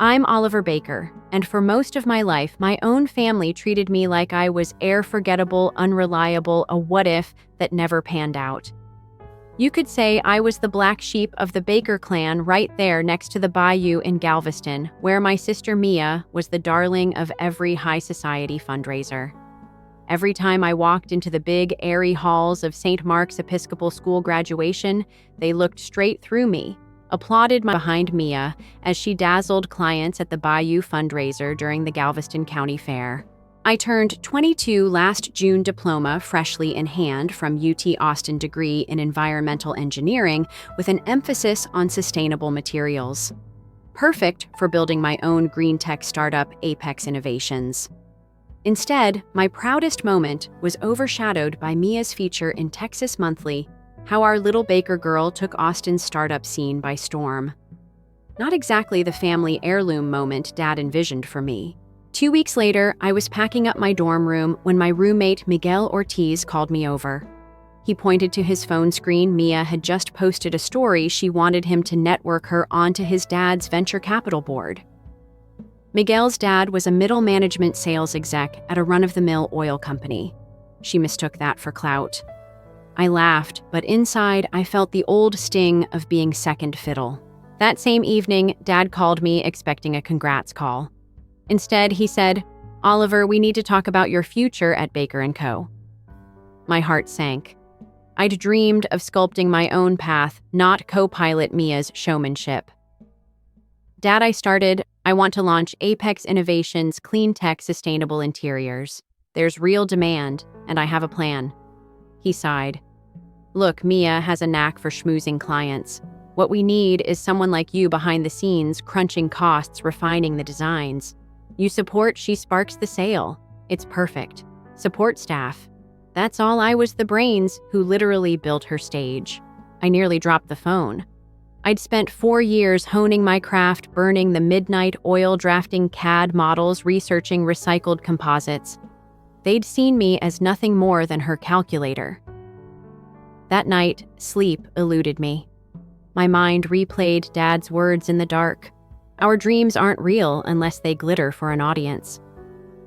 I'm Oliver Baker, and for most of my life, my own family treated me like I was forgettable, unreliable, a what-if that never panned out. You could say I was the black sheep of the Baker clan right there next to the bayou in Galveston, where my sister Mia was the darling of every high society fundraiser. Every time I walked into the big, airy halls of St. Mark's Episcopal School graduation, they looked straight through me, applauded behind Mia as she dazzled clients at the Bayou fundraiser during the Galveston County Fair. I turned 22 last June, diploma freshly in hand from UT Austin, degree in environmental engineering with an emphasis on sustainable materials. Perfect for building my own green tech startup, Apex Innovations. Instead, my proudest moment was overshadowed by Mia's feature in Texas Monthly, How Our Little Baker Girl Took Austin's Startup Scene by Storm. Not exactly the family heirloom moment Dad envisioned for me. 2 weeks later, I was packing up my dorm room when my roommate Miguel Ortiz called me over. He pointed to his phone screen. Mia had just posted a story she wanted him to network her onto his dad's venture capital board. Miguel's dad was a middle management sales exec at a run-of-the-mill oil company. She mistook that for clout. I laughed, but inside I felt the old sting of being second fiddle. That same evening, Dad called me expecting a congrats call. Instead, he said, "Oliver, we need to talk about your future at Baker & Co." My heart sank. I'd dreamed of sculpting my own path, not co-pilot Mia's showmanship. "Dad," I want to launch Apex Innovations Clean Tech Sustainable Interiors. There's real demand, and I have a plan." He sighed. "Look, Mia has a knack for schmoozing clients. What we need is someone like you behind the scenes, crunching costs, refining the designs. You support, she sparks the sale. It's perfect. Support staff. That's all. I was the brains who literally built her stage." I nearly dropped the phone. I'd spent 4 years honing my craft, burning the midnight oil, drafting CAD models, researching recycled composites. They'd seen me as nothing more than her calculator. That night, sleep eluded me. My mind replayed Dad's words in the dark. Our dreams aren't real unless they glitter for an audience.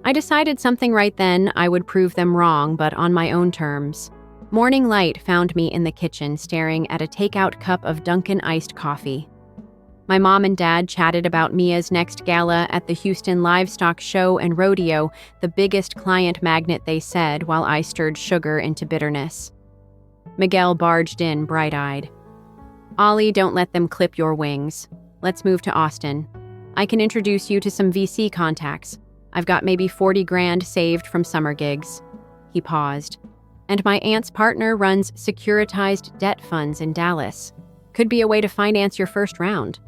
I decided something right then I would prove them wrong, but on my own terms. Morning light found me in the kitchen staring at a takeout cup of Dunkin' iced coffee. My mom and dad chatted about Mia's next gala at the Houston Livestock Show and Rodeo, the biggest client magnet, they said, while I stirred sugar into bitterness. Miguel barged in, bright-eyed. "Ollie, don't let them clip your wings. Let's move to Austin. I can introduce you to some VC contacts. I've got maybe 40 grand saved from summer gigs." He paused. "And my aunt's partner runs securitized debt funds in Dallas. Could be a way to finance your first round."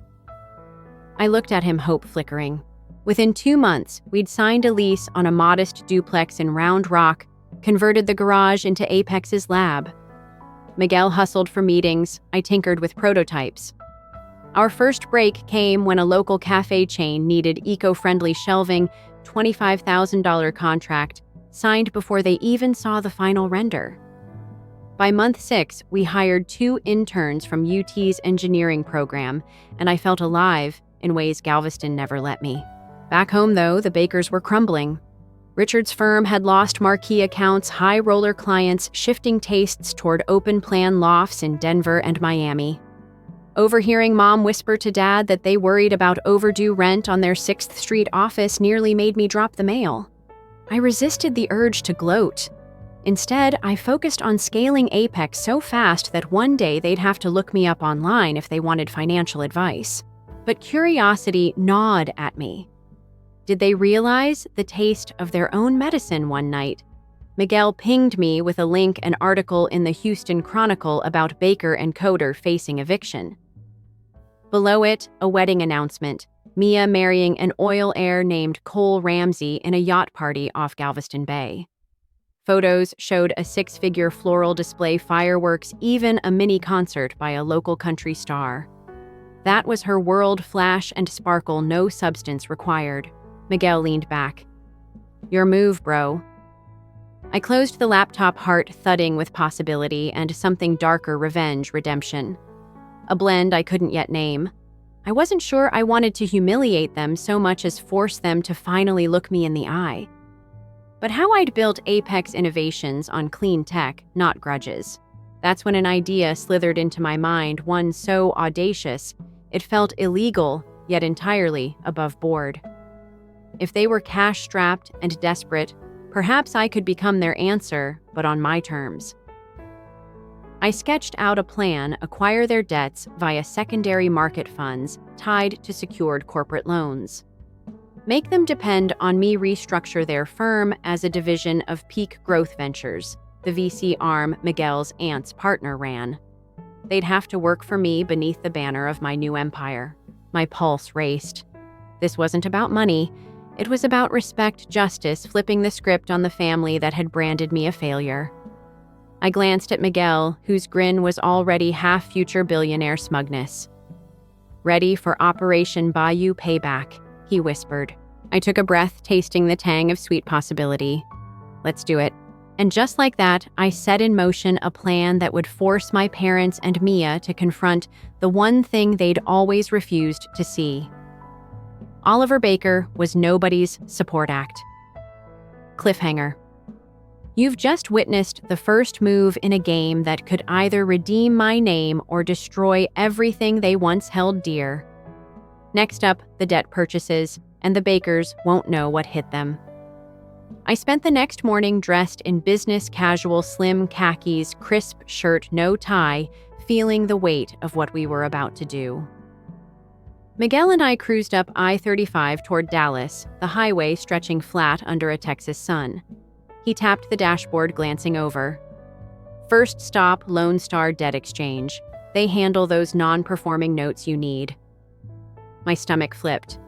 I looked at him, hope flickering. Within 2 months, we'd signed a lease on a modest duplex in Round Rock, converted the garage into Apex's lab. Miguel hustled for meetings. I tinkered with prototypes. Our first break came when a local cafe chain needed eco-friendly shelving, $25,000 contract, signed before they even saw the final render. By month 6, we hired 2 interns from UT's engineering program, and I felt alive in ways Galveston never let me. Back home, though, the Bakers were crumbling. Richard's firm had lost marquee accounts, high roller clients, shifting tastes toward open-plan lofts in Denver and Miami. Overhearing Mom whisper to Dad that they worried about overdue rent on their 6th Street office nearly made me drop the mail. I resisted the urge to gloat. Instead, I focused on scaling Apex so fast that one day they'd have to look me up online if they wanted financial advice. But curiosity gnawed at me. Did they realize the taste of their own medicine one night? Miguel pinged me with a link, an article in the Houston Chronicle about Baker and Coder facing eviction. Below it, a wedding announcement, Mia marrying an oil heir named Cole Ramsey in a yacht party off Galveston Bay. Photos showed a 6-figure floral display, fireworks, even a mini concert by a local country star. That was her world, flash and sparkle, no substance required. Miguel leaned back. "Your move, bro." I closed the laptop, heart thudding with possibility and something darker, revenge, redemption. A blend I couldn't yet name. I wasn't sure I wanted to humiliate them so much as force them to finally look me in the eye. But how I'd built Apex innovations on clean tech, not grudges. That's when an idea slithered into my mind, one so audacious, it felt illegal, yet entirely above board. If they were cash-strapped and desperate, perhaps I could become their answer, but on my terms. I sketched out a plan: acquire their debts via secondary market funds tied to secured corporate loans. Make them depend on me, restructure their firm as a division of Peak Growth Ventures, the VC arm Miguel's aunt's partner ran. They'd have to work for me beneath the banner of my new empire. My pulse raced. This wasn't about money. It was about respect, justice, flipping the script on the family that had branded me a failure. I glanced at Miguel, whose grin was already half future billionaire smugness. "Ready for Operation Bayou Payback," he whispered. I took a breath, tasting the tang of sweet possibility. Let's do it. And just like that, I set in motion a plan that would force my parents and Mia to confront the one thing they'd always refused to see. Oliver Baker was nobody's support act. Cliffhanger. You've just witnessed the first move in a game that could either redeem my name or destroy everything they once held dear. Next up, the debt purchases, and the Bakers won't know what hit them. I spent the next morning dressed in business casual slim khakis, crisp shirt, no tie, feeling the weight of what we were about to do. Miguel and I cruised up I-35 toward Dallas, the highway stretching flat under a Texas sun. He tapped the dashboard, glancing over. First stop, Lone Star Debt Exchange. They handle those non-performing notes you need. My stomach flipped.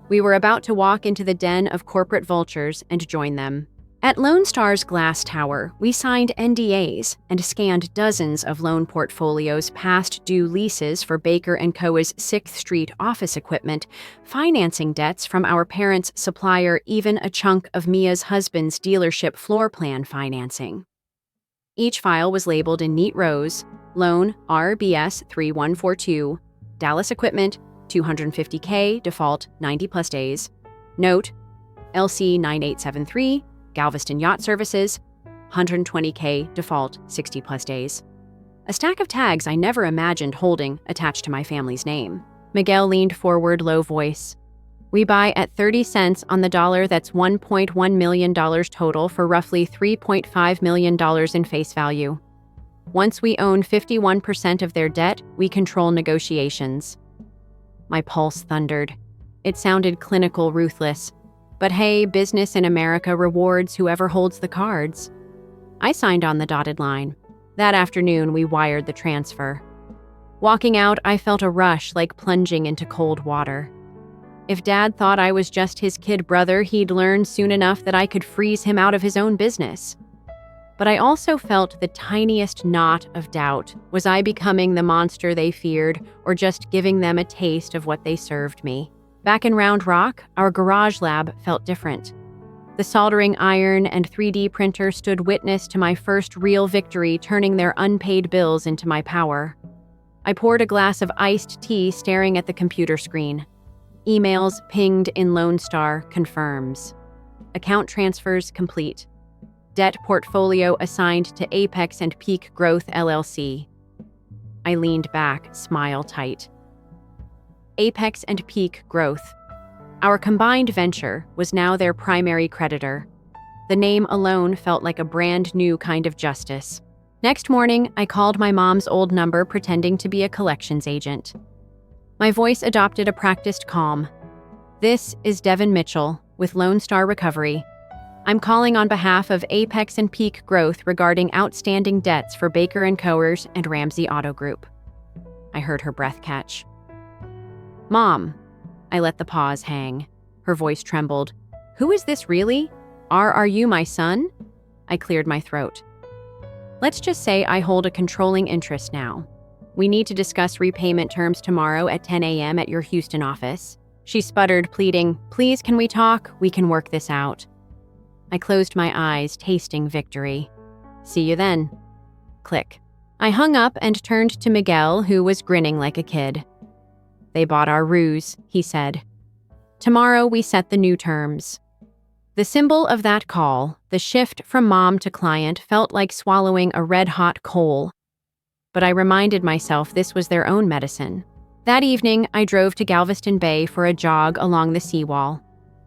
We were about to walk into the den of corporate vultures and join them. At Lone Star's glass tower, we signed NDAs and scanned dozens of loan portfolios, past due leases for Baker & Co.'s 6th Street office equipment, financing debts from our parents' supplier, even a chunk of Mia's husband's dealership floor plan financing. Each file was labeled in neat rows: Loan RBS 3142, Dallas Equipment, $250K, default 90+ days. Note, LC 9873, Galveston Yacht Services, $120K, default 60+ days. A stack of tags I never imagined holding attached to my family's name. Miguel leaned forward, low voice. We buy at 30 cents on the dollar. That's $1.1 million total for roughly $3.5 million in face value. Once we own 51% of their debt, we control negotiations. My pulse thundered. It sounded clinical, ruthless. But hey, business in America rewards whoever holds the cards. I signed on the dotted line. That afternoon, we wired the transfer. Walking out, I felt a rush, like plunging into cold water. If Dad thought I was just his kid brother, he'd learn soon enough that I could freeze him out of his own business. But I also felt the tiniest knot of doubt. Was I becoming the monster they feared, or just giving them a taste of what they served me? Back in Round Rock, our garage lab felt different. The soldering iron and 3D printer stood witness to my first real victory, turning their unpaid bills into my power. I poured a glass of iced tea, staring at the computer screen. Emails pinged in Lone Star, confirms. Account transfers complete. Debt portfolio assigned to Apex and Peak Growth LLC. I leaned back, smile tight. Apex and Peak Growth. Our combined venture was now their primary creditor. The name alone felt like a brand new kind of justice. Next morning, I called my mom's old number, pretending to be a collections agent. My voice adopted a practiced calm. This is Devin Mitchell with Lone Star Recovery. I'm calling on behalf of Apex and Peak Growth regarding outstanding debts for Baker & Coers and Ramsey Auto Group. I heard her breath catch. Mom. I let the pause hang. Her voice trembled. Who is this really? Are you my son? I cleared my throat. Let's just say I hold a controlling interest now. We need to discuss repayment terms tomorrow at 10 a.m. at your Houston office. She sputtered, pleading, Please, can we talk? We can work this out. I closed my eyes, tasting victory. See you then. Click. I hung up and turned to Miguel, who was grinning like a kid. They bought our ruse, he said. Tomorrow we set the new terms. The symbol of that call, the shift from mom to client, felt like swallowing a red-hot coal. But I reminded myself this was their own medicine. That evening, I drove to Galveston Bay for a jog along the seawall.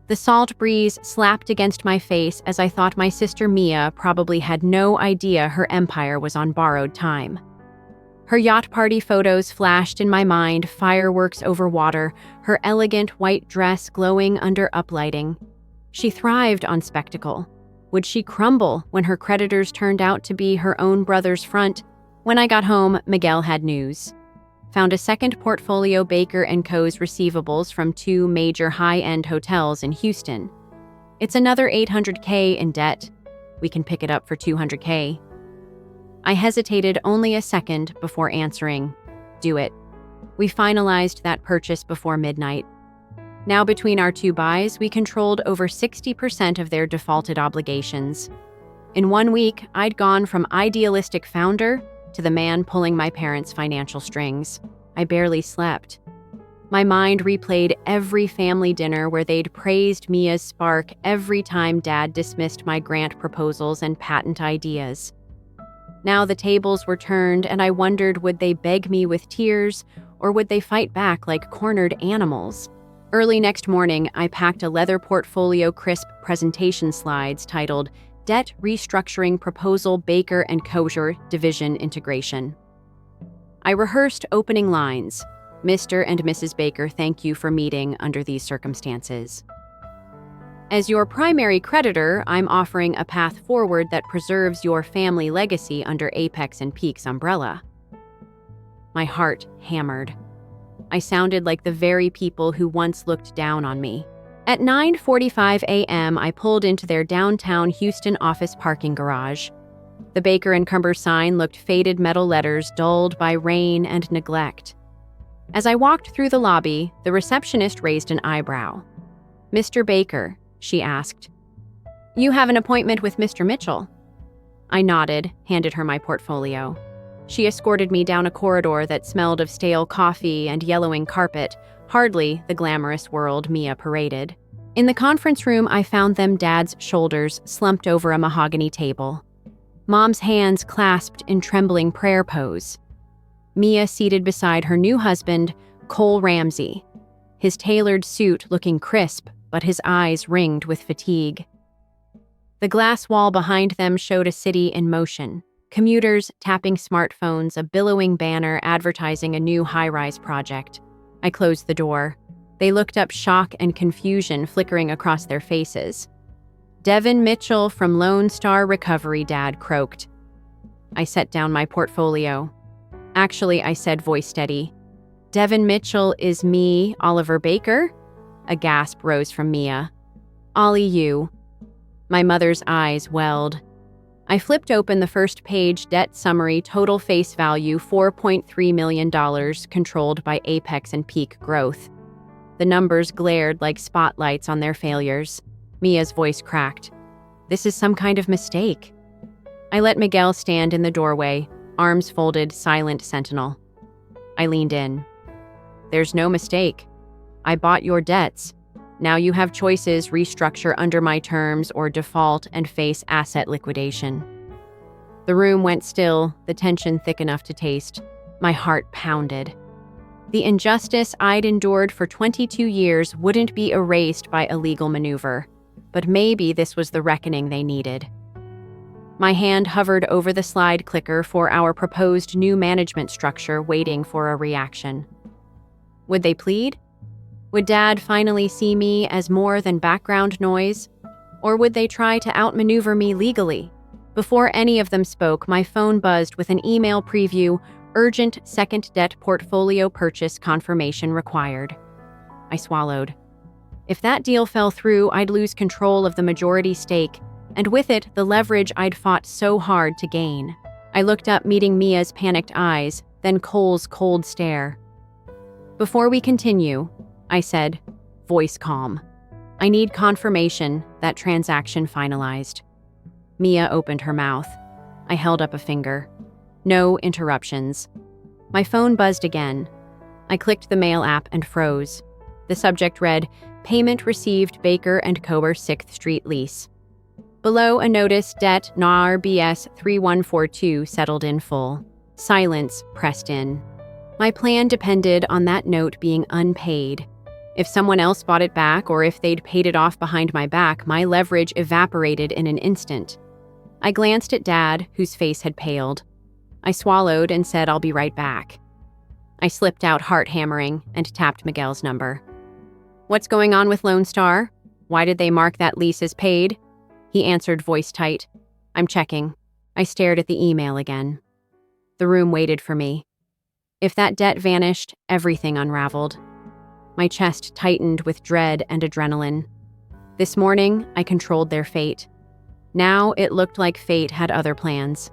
The salt breeze slapped against my face as I thought my sister Mia probably had no idea her empire was on borrowed time. Her yacht party photos flashed in my mind, fireworks over water, her elegant white dress glowing under uplighting. She thrived on spectacle. Would she crumble when her creditors turned out to be her own brother's front? When I got home, Miguel had news. Found a second portfolio Baker & Co.'s receivables from 2 major high-end hotels in Houston. It's another $800K in debt. We can pick it up for $200K. I hesitated only a second before answering. Do it. We finalized that purchase before midnight. Now between our 2 buys, we controlled over 60% of their defaulted obligations. In 1 week, I'd gone from idealistic founder to the man pulling my parents' financial strings. I barely slept. My mind replayed every family dinner where they'd praised Mia's spark every time Dad dismissed my grant proposals and patent ideas. Now the tables were turned, and I wondered, would they beg me with tears, or would they fight back like cornered animals? Early next morning, I packed a leather portfolio crisp presentation slides titled Debt Restructuring Proposal Baker & Kosher Division Integration. I rehearsed opening lines. Mr. and Mrs. Baker, thank you for meeting under these circumstances. As your primary creditor, I'm offering a path forward that preserves your family legacy under Apex and Peak's umbrella. My heart hammered. I sounded like the very people who once looked down on me. At 9:45 a.m., I pulled into their downtown Houston office parking garage. The Baker & Cumber sign looked faded metal letters dulled by rain and neglect. As I walked through the lobby, the receptionist raised an eyebrow. Mr. Baker, she asked. You have an appointment with Mr. Mitchell. I nodded, handed her my portfolio. She escorted me down a corridor that smelled of stale coffee and yellowing carpet, hardly the glamorous world Mia paraded. In the conference room, I found them Dad's shoulders slumped over a mahogany table. Mom's hands clasped in trembling prayer pose. Mia seated beside her new husband, Cole Ramsey, his tailored suit looking crisp, but his eyes ringed with fatigue. The glass wall behind them showed a city in motion. Commuters tapping smartphones, a billowing banner advertising a new high-rise project. I closed the door. They looked up, shock and confusion flickering across their faces. Devin Mitchell from Lone Star Recovery, Dad croaked. I set down my portfolio. Actually, I said, voice steady. Devin Mitchell is me, Oliver Baker? A gasp rose from Mia. Ollie, you. My mother's eyes welled. I flipped open the first page, debt summary, total face value $4.3 million, controlled by Apex and Peak Growth. The numbers glared like spotlights on their failures. Mia's voice cracked. This is some kind of mistake. I let Miguel stand in the doorway, arms folded, silent sentinel. I leaned in. There's no mistake. I bought your debts. Now you have choices: restructure under my terms or default and face asset liquidation. The room went still, the tension thick enough to taste. My heart pounded. The injustice I'd endured for 22 years wouldn't be erased by a legal maneuver, but maybe this was the reckoning they needed. My hand hovered over the slide clicker for our proposed new management structure, waiting for a reaction. Would they plead? Would Dad finally see me as more than background noise? Or would they try to outmaneuver me legally? Before any of them spoke, my phone buzzed with an email preview: urgent second debt portfolio purchase confirmation required. I swallowed. If that deal fell through, I'd lose control of the majority stake, and with it, the leverage I'd fought so hard to gain. I looked up, meeting Mia's panicked eyes, then Cole's cold stare. Before we continue, I said, voice calm, I need confirmation that transaction finalized. Mia opened her mouth. I held up a finger. No interruptions. My phone buzzed again. I clicked the mail app and froze. The subject read, "Payment received Baker & Coer 6th Street lease." Below, a notice, debt NAR BS 3142 settled in full. Silence pressed in. My plan depended on that note being unpaid. If someone else bought it back or if they'd paid it off behind my back, my leverage evaporated in an instant. I glanced at Dad, whose face had paled. I swallowed and said, "I'll be right back." I slipped out heart-hammering and tapped Miguel's number. "What's going on with Lone Star? Why did they mark that lease as paid?" He answered, voice tight. "I'm checking." I stared at the email again. The room waited for me. If that debt vanished, everything unraveled. My chest tightened with dread and adrenaline. This morning, I controlled their fate. Now it looked like fate had other plans.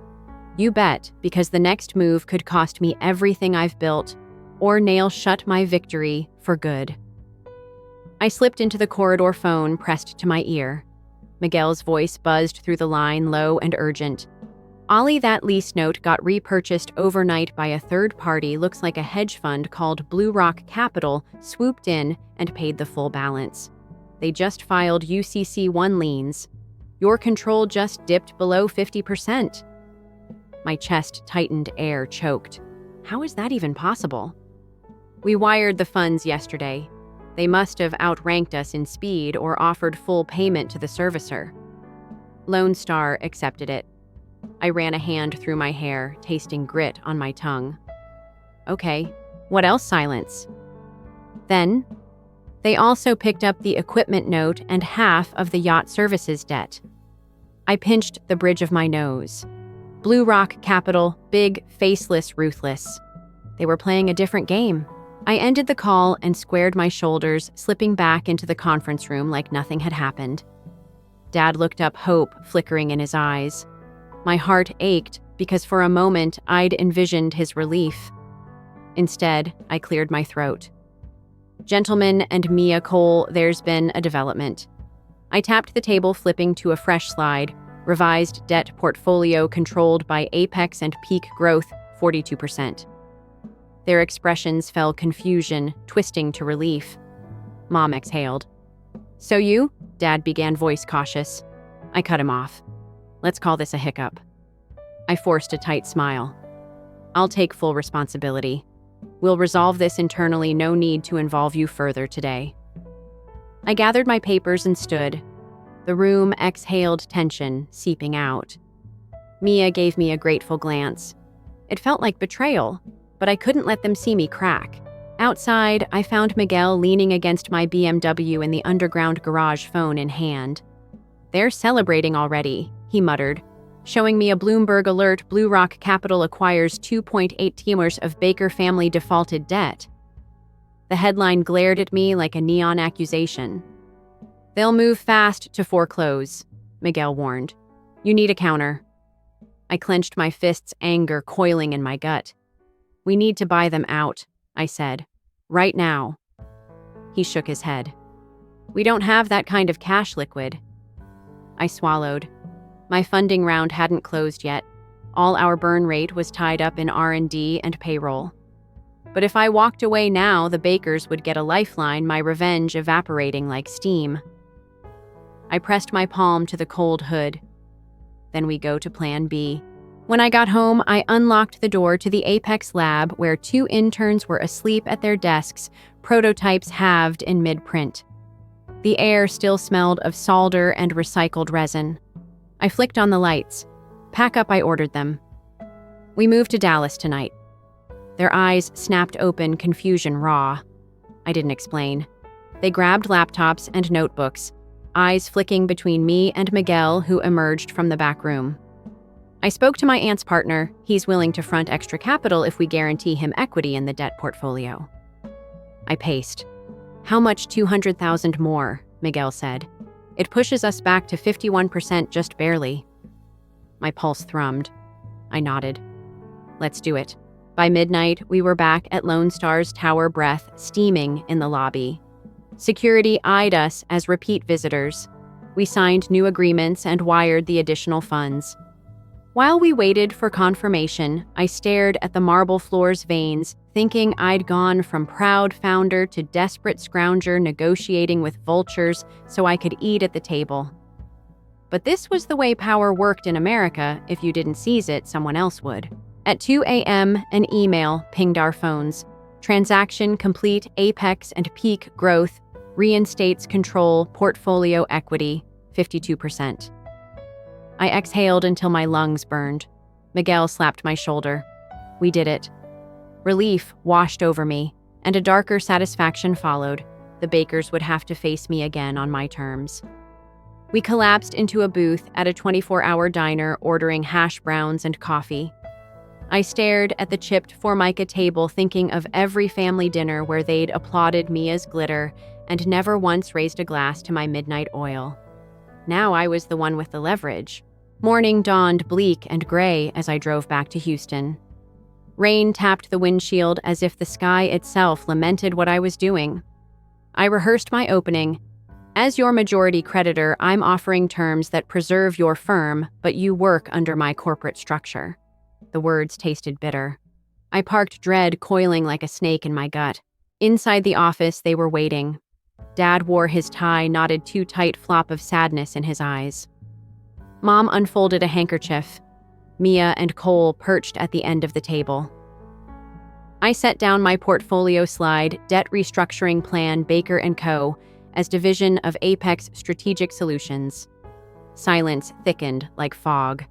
You bet, because the next move could cost me everything I've built, or nail shut my victory for good. I slipped into the corridor phone pressed to my ear. Miguel's voice buzzed through the line, low and urgent. "Ollie, that lease note got repurchased overnight by a third party. Looks like a hedge fund called Blue Rock Capital swooped in and paid the full balance. They just filed UCC-1 liens. Your control just dipped below 50%. My chest tightened, air choked. How is that even possible? "We wired the funds yesterday. They must have outranked us in speed or offered full payment to the servicer." Lone Star accepted it. I ran a hand through my hair, tasting grit on my tongue. "Okay, what else?" Silence. Then, they also picked up the equipment note and half of the yacht services debt. I pinched the bridge of my nose. Blue Rock Capital, big, faceless, ruthless. They were playing a different game. I ended the call and squared my shoulders, slipping back into the conference room like nothing had happened. Dad looked up, hope flickering in his eyes. My heart ached because for a moment I'd envisioned his relief. Instead, I cleared my throat. "Gentlemen and Mia Cole, there's been a development." I tapped the table, flipping to a fresh slide. Revised debt portfolio controlled by Apex and Peak Growth, 42%. Their expressions fell confusion, twisting to relief. Mom exhaled. "So you?" Dad began, voice cautious. I cut him off. "Let's call this a hiccup." I forced a tight smile. "I'll take full responsibility. We'll resolve this internally, no need to involve you further today." I gathered my papers and stood. The room exhaled tension, seeping out. Mia gave me a grateful glance. It felt like betrayal, but I couldn't let them see me crack. Outside, I found Miguel leaning against my BMW in the underground garage, phone in hand. "They're celebrating already," he muttered, showing me a Bloomberg alert. Blue Rock Capital acquires 2.8 teamers of Baker family defaulted debt. The headline glared at me like a neon accusation. "They'll move fast to foreclose," Miguel warned. "You need a counter." I clenched my fists, anger coiling in my gut. "We need to buy them out," I said. "Right now." He shook his head. "We don't have that kind of cash liquid." I swallowed. My funding round hadn't closed yet. All our burn rate was tied up in R&D and payroll. But if I walked away now, the Bakers would get a lifeline, my revenge evaporating like steam. I pressed my palm to the cold hood. Then we go to Plan B. When I got home, I unlocked the door to the Apex lab where 2 interns were asleep at their desks, prototypes halved in mid-print. The air still smelled of solder and recycled resin. I flicked on the lights. "Pack up," I ordered them. "We moved to Dallas tonight." Their eyes snapped open, confusion raw. I didn't explain. They grabbed laptops and notebooks, eyes flicking between me and Miguel, who emerged from the back room. I spoke to my aunt's partner. He's willing to front extra capital if we guarantee him equity in the debt portfolio. I paced. "How much? 200,000 more, Miguel said. "It pushes us back to 51%, just barely." My pulse thrummed. I nodded. "Let's do it." By midnight, we were back at Lone Star's tower, breath steaming in the lobby. Security eyed us as repeat visitors. We signed new agreements and wired the additional funds. While we waited for confirmation, I stared at the marble floor's veins, thinking I'd gone from proud founder to desperate scrounger negotiating with vultures so I could eat at the table. But this was the way power worked in America. If you didn't seize it, someone else would. At 2 a.m., an email pinged our phones. Transaction complete, apex and peak growth, reinstates control, portfolio equity, 52%. I exhaled until my lungs burned. Miguel slapped my shoulder. We did it. Relief washed over me, and a darker satisfaction followed. The bakers would have to face me again on my terms. We collapsed into a booth at a 24-hour diner, ordering hash browns and coffee. I stared at the chipped Formica table, thinking of every family dinner where they'd applauded Mia's glitter and never once raised a glass to my midnight oil. Now I was the one with the leverage. Morning dawned bleak and gray as I drove back to Houston. Rain tapped the windshield as if the sky itself lamented what I was doing. I rehearsed my opening. As your majority creditor, I'm offering terms that preserve your firm, but you work under my corporate structure. The words tasted bitter. I parked dread coiling like a snake in my gut. Inside the office, they were waiting. Dad wore his tie knotted too tight, flop of sadness in his eyes. Mom unfolded a handkerchief. Mia and Cole perched at the end of the table. I set down my portfolio slide, debt restructuring plan, Baker & Co., as division of Apex Strategic Solutions. Silence thickened like fog.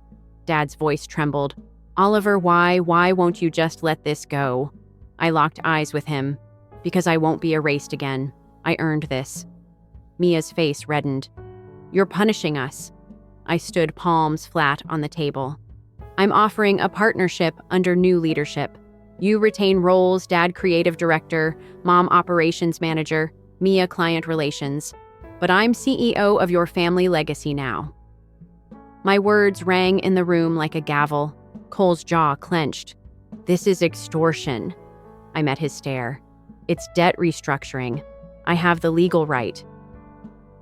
Dad's voice trembled. Oliver, why won't you just let this go? I locked eyes with him. Because I won't be erased again. I earned this. Mia's face reddened. You're punishing us. I stood palms flat on the table. I'm offering a partnership under new leadership. You retain roles, Dad creative director, Mom operations manager, Mia client relations. But I'm CEO of your family legacy now. My words rang in the room like a gavel. Cole's jaw clenched. This is extortion. I met his stare. It's debt restructuring. I have the legal right.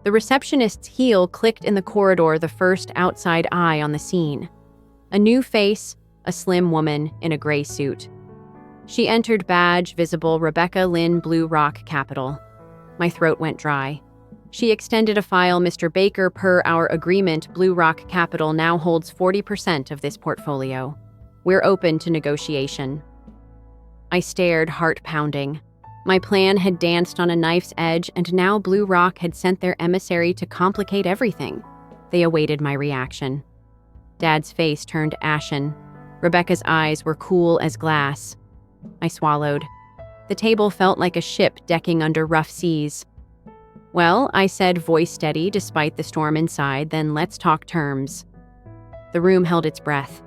The receptionist's heel clicked in the corridor, the first outside eye on the scene. A new face, a slim woman in a gray suit. She entered, badge visible, Rebecca Lynn, Blue Rock Capital. My throat went dry. She extended a file. Mr. Baker, per our agreement, Blue Rock Capital now holds 40% of this portfolio. We're open to negotiation. I stared, heart pounding. My plan had danced on a knife's edge, and now Blue Rock had sent their emissary to complicate everything. They awaited my reaction. Dad's face turned ashen. Rebecca's eyes were cool as glass. I swallowed. The table felt like a ship decking under rough seas. Well, I said, voice steady despite the storm inside, then let's talk terms. The room held its breath.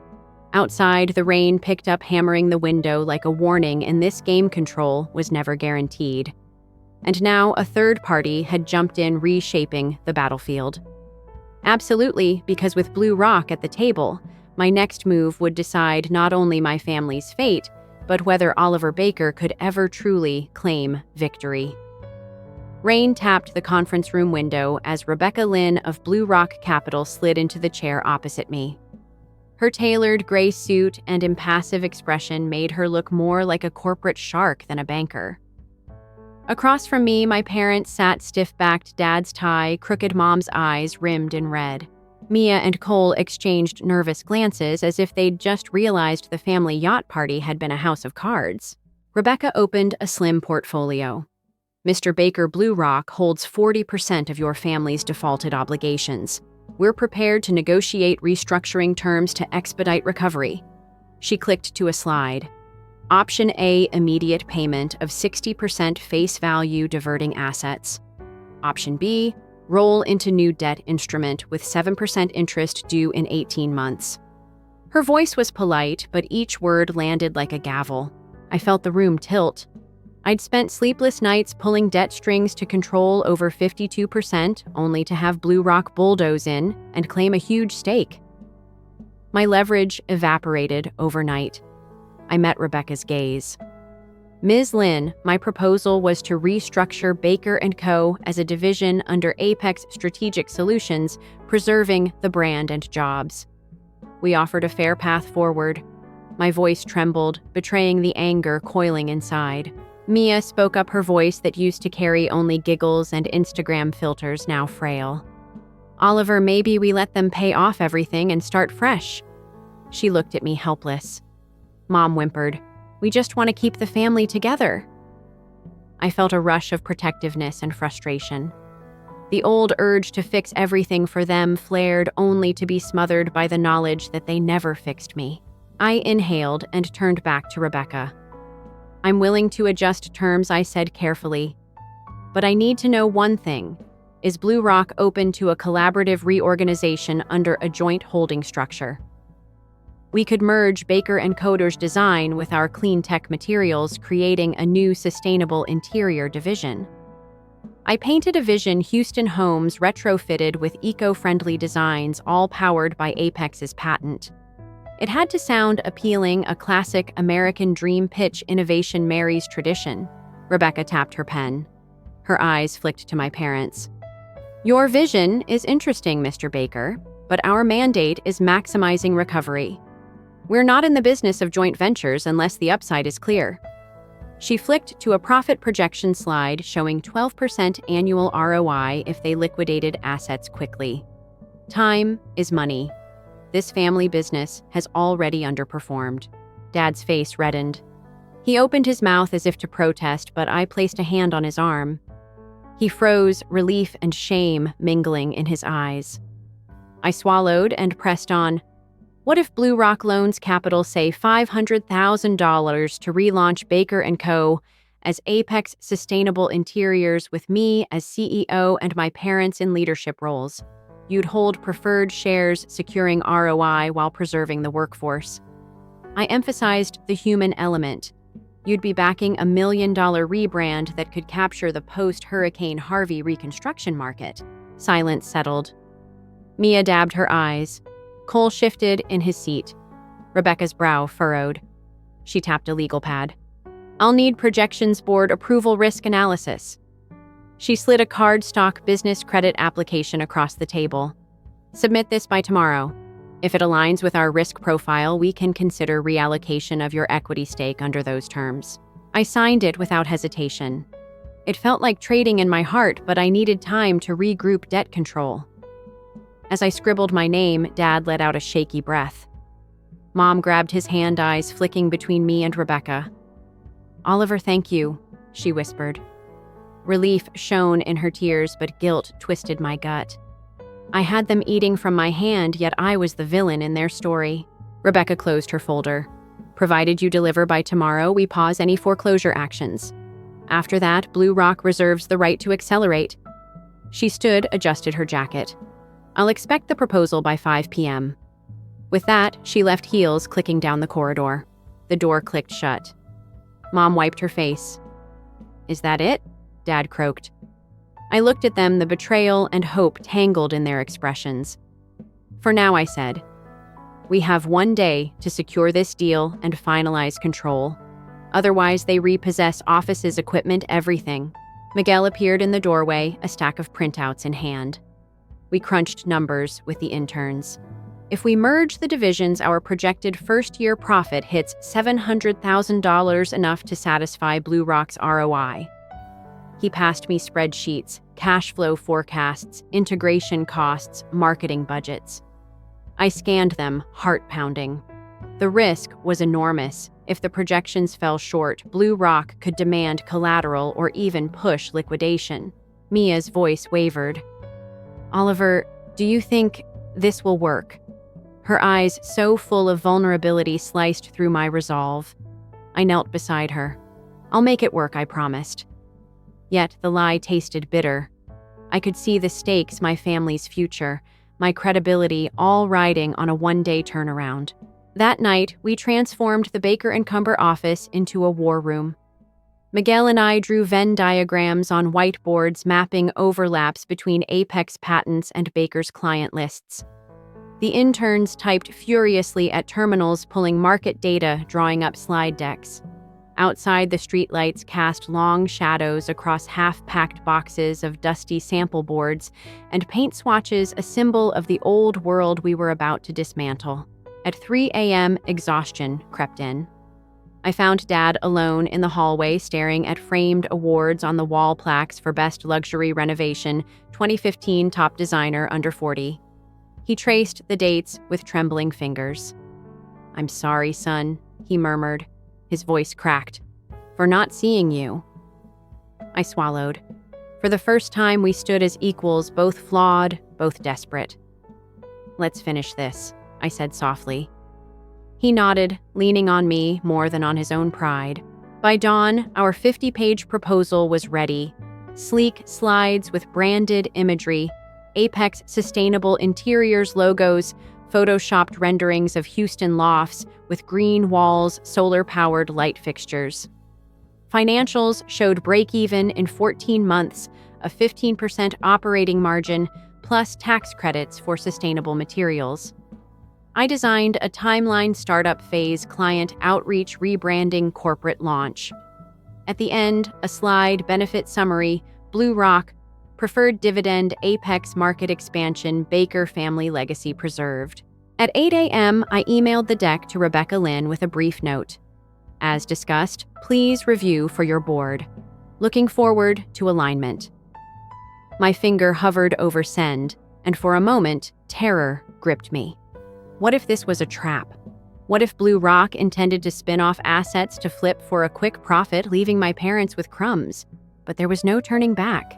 Outside, the rain picked up, hammering the window like a warning, and this game control was never guaranteed. And now a third party had jumped in, reshaping the battlefield. Absolutely, because with Blue Rock at the table, my next move would decide not only my family's fate, but whether Oliver Baker could ever truly claim victory. Rain tapped the conference room window as Rebecca Lynn of Blue Rock Capital slid into the chair opposite me. Her tailored gray suit and impassive expression made her look more like a corporate shark than a banker. Across from me, my parents sat stiff-backed, Dad's tie, crooked, Mom's eyes rimmed in red. Mia and Cole exchanged nervous glances as if they'd just realized the family yacht party had been a house of cards. Rebecca opened a slim portfolio. Mr. Baker, Blue Rock holds 40% of your family's defaulted obligations. We're prepared to negotiate restructuring terms to expedite recovery. She clicked to a slide. Option A, immediate payment of 60% face value diverting assets. Option B, roll into new debt instrument with 7% interest due in 18 months. Her voice was polite, but each word landed like a gavel. I felt the room tilt. I'd spent sleepless nights pulling debt strings to control over 52%, only to have Blue Rock bulldoze in and claim a huge stake. My leverage evaporated overnight. I met Rebecca's gaze. Ms. Lynn, my proposal was to restructure Baker & Co. as a division under Apex Strategic Solutions, preserving the brand and jobs. We offered a fair path forward. My voice trembled, betraying the anger coiling inside. Mia spoke up, her voice that used to carry only giggles and Instagram filters now frail. Oliver, maybe we let them pay off everything and start fresh. She looked at me helpless. Mom whimpered, we just want to keep the family together. I felt a rush of protectiveness and frustration. The old urge to fix everything for them flared only to be smothered by the knowledge that they never fixed me. I inhaled and turned back to Rebecca. I'm willing to adjust terms, I said carefully. But I need to know one thing. Is Blue Rock open to a collaborative reorganization under a joint holding structure? We could merge Baker & Coder's design with our clean tech materials, creating a new sustainable interior division. I painted a vision: Houston homes retrofitted with eco-friendly designs, all powered by Apex's patent. It had to sound appealing, a classic American dream pitch. Innovation marries tradition. Rebecca tapped her pen. Her eyes flicked to my parents. Your vision is interesting, Mr. Baker, but our mandate is maximizing recovery. We're not in the business of joint ventures unless the upside is clear. She flicked to a profit projection slide showing 12% annual ROI if they liquidated assets quickly. Time is money. This family business has already underperformed. Dad's face reddened. He opened his mouth as if to protest, but I placed a hand on his arm. He froze, relief and shame mingling in his eyes. I swallowed and pressed on. What if Blue Rock loans capital, say $500,000, to relaunch Baker & Co. as Apex Sustainable Interiors with me as CEO and my parents in leadership roles? You'd hold preferred shares, securing ROI while preserving the workforce. I emphasized the human element. You'd be backing $1 million rebrand that could capture the post-Hurricane Harvey reconstruction market. Silence settled. Mia dabbed her eyes. Cole shifted in his seat. Rebecca's brow furrowed. She tapped a legal pad. I'll need projections board approval, risk analysis. She slid a cardstock business credit application across the table. Submit this by tomorrow. If it aligns with our risk profile, we can consider reallocation of your equity stake under those terms. I signed it without hesitation. It felt like trading in my heart, but I needed time to regroup debt control. As I scribbled my name, Dad let out a shaky breath. Mom grabbed his hand, eyes flicking between me and Rebecca. Oliver, thank you, she whispered. Relief shone in her tears, but guilt twisted my gut. I had them eating from my hand, yet I was the villain in their story. Rebecca closed her folder. Provided you deliver by tomorrow, we pause any foreclosure actions. After that, Blue Rock reserves the right to accelerate. She stood, adjusted her jacket. I'll expect the proposal by 5 p.m. With that, she left, heels clicking down the corridor. The door clicked shut. Mom wiped her face. Is that it? Dad croaked. I looked at them, the betrayal and hope tangled in their expressions. For now, I said. We have 1 day to secure this deal and finalize control. Otherwise, they repossess offices, equipment, everything. Miguel appeared in the doorway, a stack of printouts in hand. We crunched numbers with the interns. If we merge the divisions, our projected first-year profit hits $700,000, enough to satisfy Blue Rock's ROI. He passed me spreadsheets, cash flow forecasts, integration costs, marketing budgets. I scanned them, heart pounding. The risk was enormous. If the projections fell short, Blue Rock could demand collateral or even push liquidation. Mia's voice wavered. Oliver, do you think this will work? Her eyes, so full of vulnerability, sliced through my resolve. I knelt beside her. I'll make it work, I promised. Yet the lie tasted bitter. I could see the stakes, my family's future, my credibility, all riding on a 1-day turnaround. That night, we transformed the Baker & Cumber office into a war room. Miguel and I drew Venn diagrams on whiteboards, mapping overlaps between Apex patents and Baker's client lists. The interns typed furiously at terminals, pulling market data, drawing up slide decks. Outside, the streetlights cast long shadows across half-packed boxes of dusty sample boards and paint swatches, a symbol of the old world we were about to dismantle. At 3 a.m., exhaustion crept in. I found Dad alone in the hallway, staring at framed awards on the wall plaques for Best Luxury Renovation, 2015 Top Designer Under 40. He traced the dates with trembling fingers. "I'm sorry, son," he murmured, his voice cracked, "for not seeing you." I swallowed. For the first time, we stood as equals, both flawed, both desperate. "Let's finish this," I said softly. He nodded, leaning on me more than on his own pride. By dawn, our 50-page proposal was ready. Sleek slides with branded imagery, Apex Sustainable Interiors logos, photoshopped renderings of Houston lofts with green walls, solar-powered light fixtures. Financials showed break-even in 14 months, a 15% operating margin, plus tax credits for sustainable materials. I designed a timeline startup phase, client outreach, rebranding, corporate launch. At the end, a slide, benefit summary, Blue Rock, preferred dividend, Apex market expansion, Baker family legacy preserved. At 8 a.m., I emailed the deck to Rebecca Lynn with a brief note. As discussed, please review for your board. Looking forward to alignment. My finger hovered over send, and for a moment, terror gripped me. What if this was a trap? What if Blue Rock intended to spin off assets to flip for a quick profit, leaving my parents with crumbs? But there was no turning back.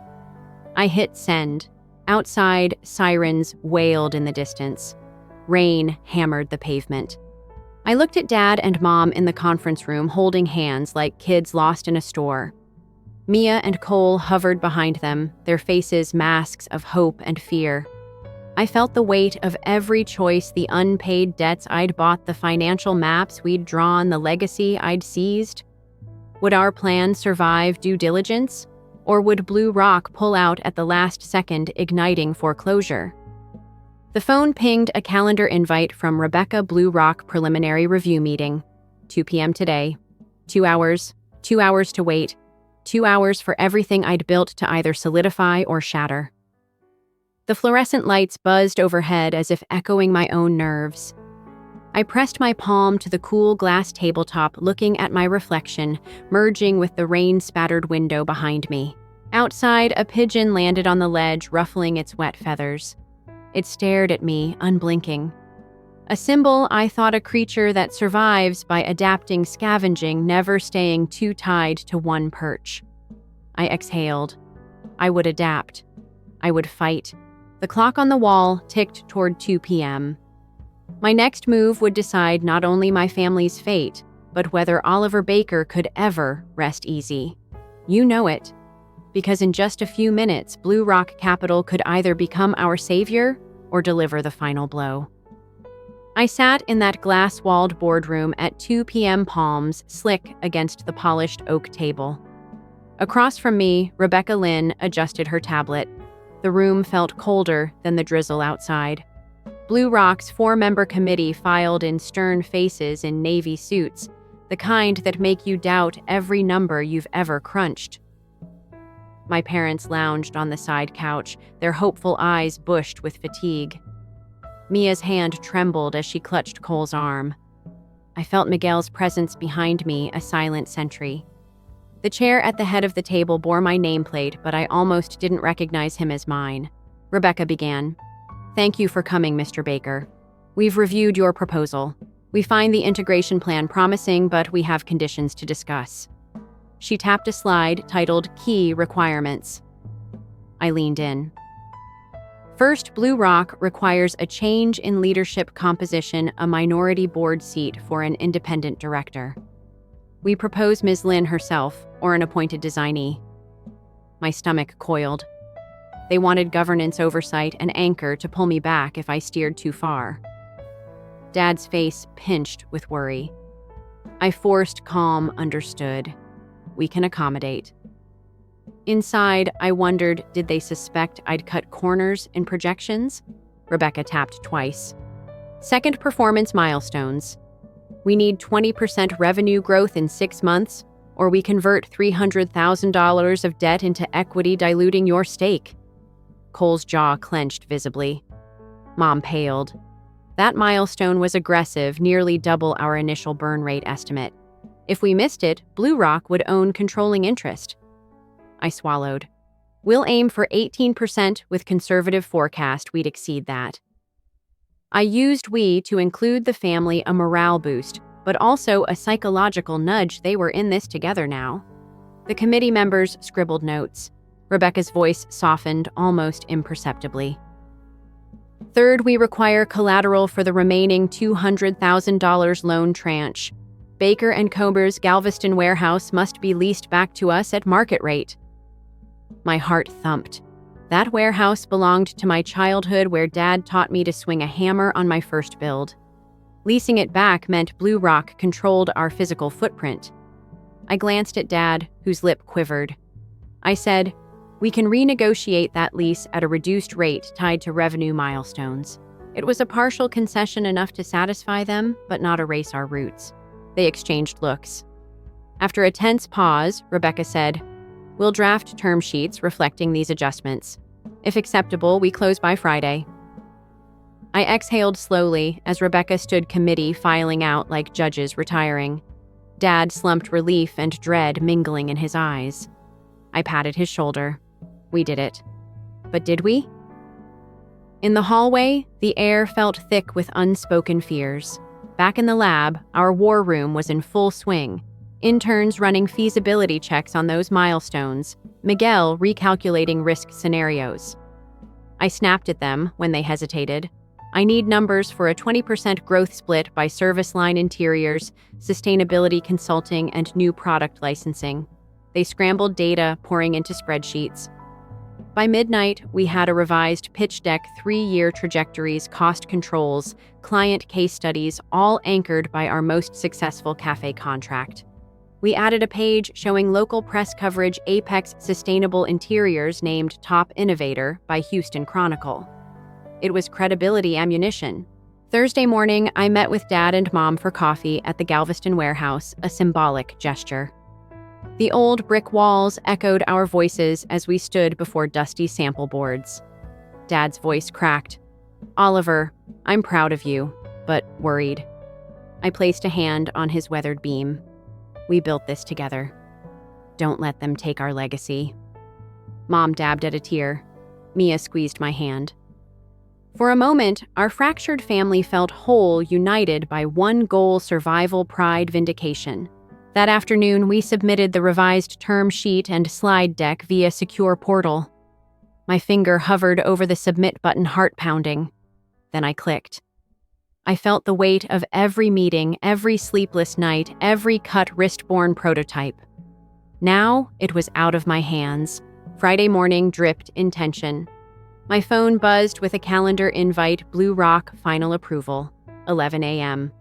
I hit send. Outside, sirens wailed in the distance. Rain hammered the pavement. I looked at Dad and Mom in the conference room, holding hands like kids lost in a store. Mia and Cole hovered behind them, their faces masks of hope and fear. I felt the weight of every choice, the unpaid debts I'd bought, the financial maps we'd drawn, the legacy I'd seized. Would our plan survive due diligence? Or would Blue Rock pull out at the last second, igniting foreclosure? The phone pinged a calendar invite from Rebecca. Blue Rock preliminary review meeting. 2 p.m. today. 2 hours. 2 hours to wait. 2 hours for everything I'd built to either solidify or shatter. The fluorescent lights buzzed overhead as if echoing my own nerves. I pressed my palm to the cool glass tabletop, looking at my reflection, merging with the rain-spattered window behind me. Outside, a pigeon landed on the ledge, ruffling its wet feathers. It stared at me, unblinking. A symbol, I thought, a creature that survives by adapting, scavenging, never staying too tied to one perch. I exhaled. I would adapt. I would fight. The clock on the wall ticked toward 2 p.m. My next move would decide not only my family's fate, but whether Oliver Baker could ever rest easy. You know it. Because in just a few minutes, Blue Rock Capital could either become our savior or deliver the final blow. I sat in that glass-walled boardroom at 2 p.m. palms slick against the polished oak table. Across from me, Rebecca Lynn adjusted her tablet. The room felt colder than the drizzle outside. Blue Rock's 4-member committee filed in stern faces in navy suits, the kind that make you doubt every number you've ever crunched. My parents lounged on the side couch, their hopeful eyes bushed with fatigue. Mia's hand trembled as she clutched Cole's arm. I felt Miguel's presence behind me, a silent sentry. The chair at the head of the table bore my nameplate, but I almost didn't recognize him as mine. Rebecca began. "Thank you for coming, Mr. Baker. We've reviewed your proposal. We find the integration plan promising, but we have conditions to discuss." She tapped a slide titled Key Requirements. I leaned in. First, Blue Rock requires a change in leadership composition, a minority board seat for an independent director. We propose Ms. Lynn herself, or an appointed designee. My stomach coiled. They wanted governance oversight, an anchor to pull me back if I steered too far. Dad's face pinched with worry. I forced calm, understood. We can accommodate. Inside, I wondered, did they suspect I'd cut corners in projections? Rebecca tapped twice. Second, performance milestones. We need 20% revenue growth in 6 months, or we convert $300,000 of debt into equity, diluting your stake." Cole's jaw clenched visibly. Mom paled. That milestone was aggressive, nearly double our initial burn rate estimate. If we missed it, Blue Rock would own controlling interest. I swallowed. "We'll aim for 18%. With conservative forecast, we'd exceed that." I used "we" to include the family, a morale boost, but also a psychological nudge. They were in this together now. The committee members scribbled notes. Rebecca's voice softened almost imperceptibly. "Third, we require collateral for the remaining $200,000 loan tranche. Baker & Cober's Galveston warehouse must be leased back to us at market rate." My heart thumped. That warehouse belonged to my childhood, where Dad taught me to swing a hammer on my first build. Leasing it back meant Blue Rock controlled our physical footprint. I glanced at Dad, whose lip quivered. I said, "We can renegotiate that lease at a reduced rate tied to revenue milestones." It was a partial concession, enough to satisfy them, but not erase our roots. They exchanged looks. After a tense pause, Rebecca said, "We'll draft term sheets reflecting these adjustments. If acceptable, we close by Friday." I exhaled slowly as Rebecca stood committee filing out like judges retiring. Dad slumped, relief and dread mingling in his eyes. I patted his shoulder. We did it. But did we? In the hallway, the air felt thick with unspoken fears. Back in the lab, our war room was in full swing. Interns running feasibility checks on those milestones, Miguel recalculating risk scenarios. I snapped at them when they hesitated. "I need numbers for a 20% growth split by service line, interiors, sustainability consulting, and new product licensing." They scrambled data, pouring into spreadsheets. By midnight, we had a revised pitch deck, 3-year trajectories, cost controls, client case studies, all anchored by our most successful cafe contract. We added a page showing local press coverage, Apex Sustainable Interiors named Top Innovator by Houston Chronicle. It was credibility ammunition. Thursday morning, I met with Dad and Mom for coffee at the Galveston warehouse, a symbolic gesture. The old brick walls echoed our voices as we stood before dusty sample boards. Dad's voice cracked. "Oliver, I'm proud of you, but worried." I placed a hand on his weathered beam. "We built this together. Don't let them take our legacy." Mom dabbed at a tear. Mia squeezed my hand. For a moment, our fractured family felt whole, united by one goal: survival, pride, vindication. That afternoon, we submitted the revised term sheet and slide deck via secure portal. My finger hovered over the submit button, heart pounding. Then I clicked. I felt the weight of every meeting, every sleepless night, every cut wrist-borne prototype. Now it was out of my hands. Friday morning dripped in tension. My phone buzzed with a calendar invite: Blue Rock final approval, 11 a.m.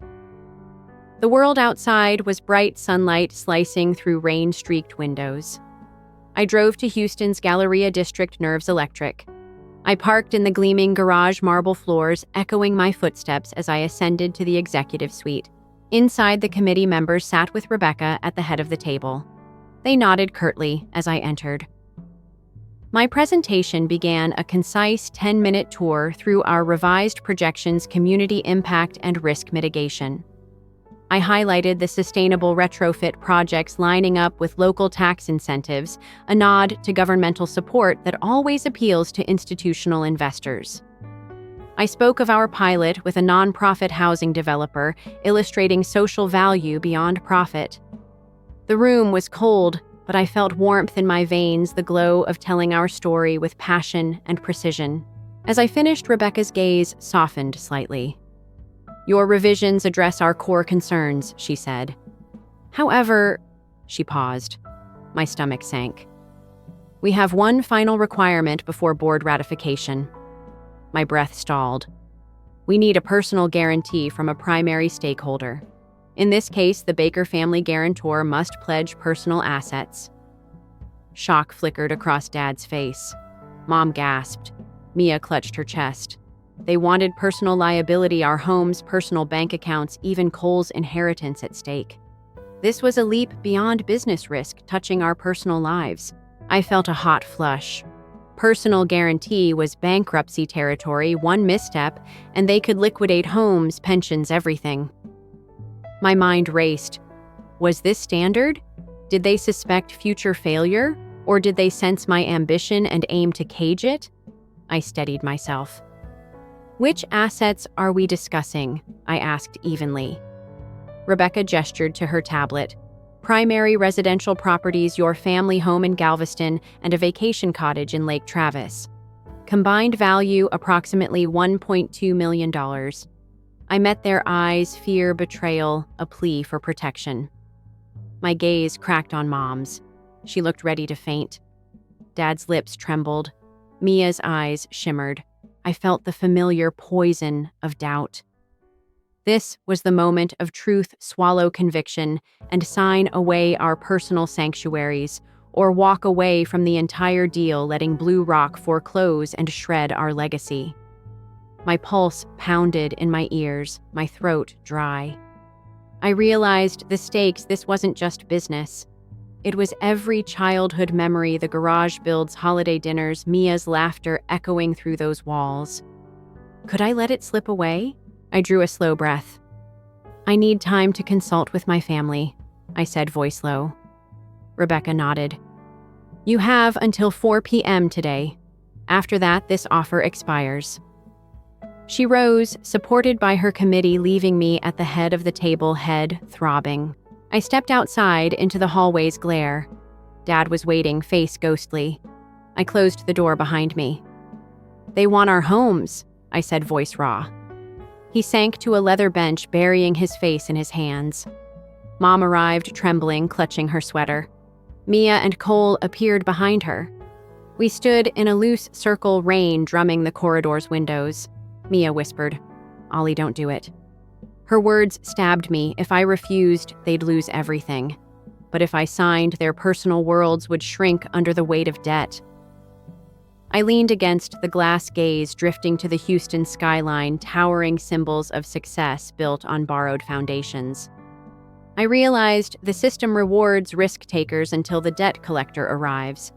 The world outside was bright sunlight slicing through rain-streaked windows. I drove to Houston's Galleria District, nerves electric. I parked in the gleaming garage, marble floors echoing my footsteps as I ascended to the executive suite. Inside, the committee members sat with Rebecca at the head of the table. They nodded curtly as I entered. My presentation began a concise 10-minute tour through our revised projections, community impact, and risk mitigation. I highlighted the sustainable retrofit projects lining up with local tax incentives, a nod to governmental support that always appeals to institutional investors. I spoke of our pilot with a nonprofit housing developer, illustrating social value beyond profit. The room was cold, but I felt warmth in my veins, the glow of telling our story with passion and precision. As I finished, Rebecca's gaze softened slightly. "Your revisions address our core concerns," she said. "However," she paused. My stomach sank. "We have one final requirement before board ratification." My breath stalled. "We need a personal guarantee from a primary stakeholder. In this case, the Baker family guarantor must pledge personal assets." Shock flickered across Dad's face. Mom gasped. Mia clutched her chest. They wanted personal liability, our homes, personal bank accounts, even Cole's inheritance at stake. This was a leap beyond business risk, touching our personal lives. I felt a hot flush. Personal guarantee was bankruptcy territory, one misstep, and they could liquidate homes, pensions, everything. My mind raced. Was this standard? Did they suspect future failure? Or did they sense my ambition and aim to cage it? I steadied myself. Which assets are we discussing? I asked evenly. Rebecca gestured to her tablet. Primary residential properties, your family home in Galveston, and a vacation cottage in Lake Travis. Combined value approximately $1.2 million. I met their eyes, fear, betrayal, a plea for protection. My gaze cracked on Mom's. She looked ready to faint. Dad's lips trembled. Mia's eyes shimmered. I felt the familiar poison of doubt. This was the moment of truth swallow conviction and sign away our personal sanctuaries, or walk away from the entire deal, letting Blue Rock foreclose and shred our legacy. My pulse pounded in my ears, my throat dry. I realized the stakes. This wasn't just business. It was every childhood memory, the garage builds, holiday dinners, Mia's laughter echoing through those walls. Could I let it slip away? I drew a slow breath. I need time to consult with my family, I said, voice low. Rebecca nodded. You have until 4 p.m. today. After that, this offer expires. She rose, supported by her committee, leaving me at the head of the table, head throbbing. I stepped outside into the hallway's glare. Dad was waiting, face ghostly. I closed the door behind me. They want our homes, I said, voice raw. He sank to a leather bench, burying his face in his hands. Mom arrived, trembling, clutching her sweater. Mia and Cole appeared behind her. We stood in a loose circle, rain drumming the corridor's windows. Mia whispered, Ollie, don't do it. Her words stabbed me. If I refused, they'd lose everything. But if I signed, their personal worlds would shrink under the weight of debt. I leaned against the glass gaze, drifting to the Houston skyline, towering symbols of success built on borrowed foundations. I realized the system rewards risk takers until the debt collector arrives.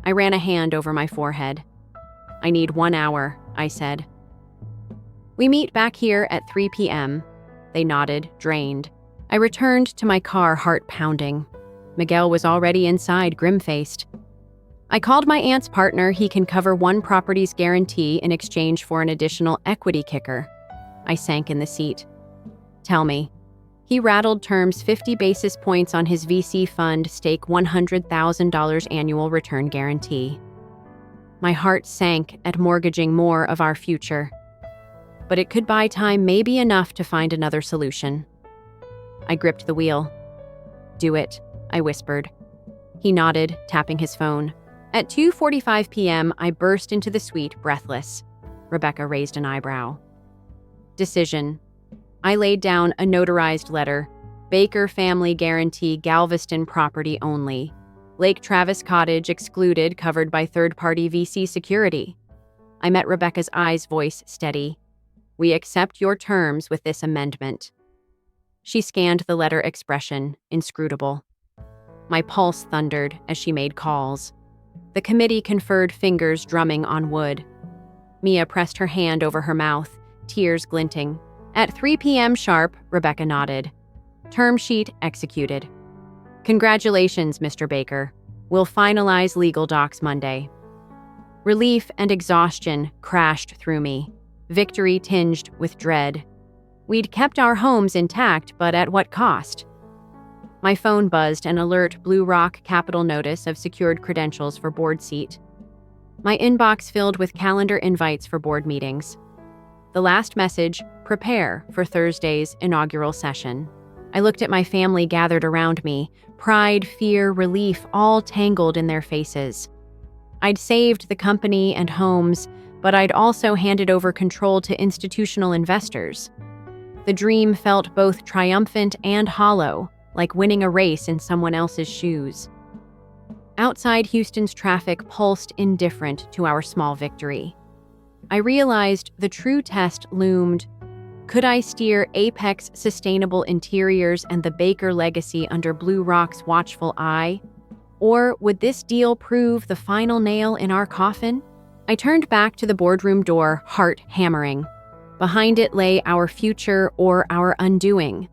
I ran a hand over my forehead. I need 1 hour, I said. We meet back here at 3 p.m. They nodded, drained. I returned to my car, heart pounding. Miguel was already inside, grim-faced. I called my aunt's partner. He can cover one property's guarantee in exchange for an additional equity kicker. I sank in the seat. Tell me. He rattled terms: 50 basis points on his VC fund, stake $100,000 annual return guarantee. My heart sank at mortgaging more of our future. But it could buy time, maybe enough to find another solution. I gripped the wheel. Do it, I whispered. He nodded, tapping his phone. At 2:45 p.m., I burst into the suite, breathless. Rebecca raised an eyebrow. Decision. I laid down a notarized letter. Baker family guarantee, Galveston property only. Lake Travis cottage excluded, covered by third-party VC security. I met Rebecca's eyes, voice steady. We accept your terms with this amendment. She scanned the letter, expression inscrutable. My pulse thundered as she made calls. The committee conferred, fingers drumming on wood. Mia pressed her hand over her mouth, tears glinting. At 3 p.m. sharp, Rebecca nodded. Term sheet executed. Congratulations, Mr. Baker. We'll finalize legal docs Monday. Relief and exhaustion crashed through me. Victory tinged with dread. We'd kept our homes intact, but at what cost? My phone buzzed, an alert: Blue Rock capital notice of secured credentials for board seat. My inbox filled with calendar invites for board meetings. The last message: prepare for Thursday's inaugural session. I looked at my family gathered around me, pride, fear, relief, all tangled in their faces. I'd saved the company and homes, but I'd also handed over control to institutional investors. The dream felt both triumphant and hollow, like winning a race in someone else's shoes. Outside, Houston's traffic pulsed indifferent to our small victory. I realized the true test loomed. Could I steer Apex Sustainable Interiors and the Baker legacy under Blue Rock's watchful eye? Or would this deal prove the final nail in our coffin? I turned back to the boardroom door, heart hammering. Behind it lay our future or our undoing.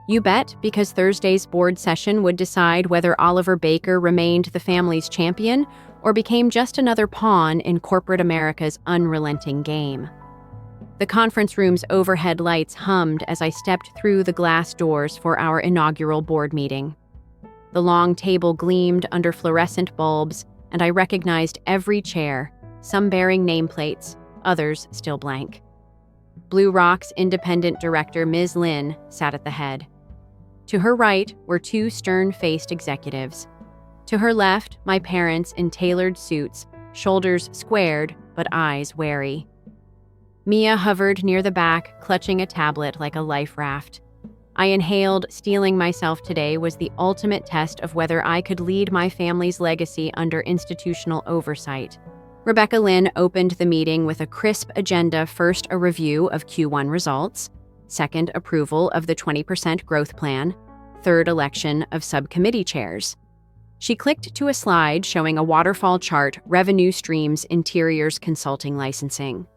You bet, because Thursday's board session would decide whether Oliver Baker remained the family's champion or became just another pawn in corporate America's unrelenting game. The conference room's overhead lights hummed as I stepped through the glass doors for our inaugural board meeting. The long table gleamed under fluorescent bulbs, and I recognized every chair, some bearing nameplates, others still blank. Blue Rock's independent director, Ms. Lynn, sat at the head. To her right were two stern-faced executives. To her left, my parents in tailored suits, shoulders squared but eyes wary. Mia hovered near the back, clutching a tablet like a life raft. I inhaled, steeling myself today was the ultimate test of whether I could lead my family's legacy under institutional oversight. Rebecca Lynn opened the meeting with a crisp agenda: first, a review of Q1 results; second, approval of the 20% growth plan; third, election of subcommittee chairs. She clicked to a slide showing a waterfall chart: revenue streams, interiors, consulting, licensing.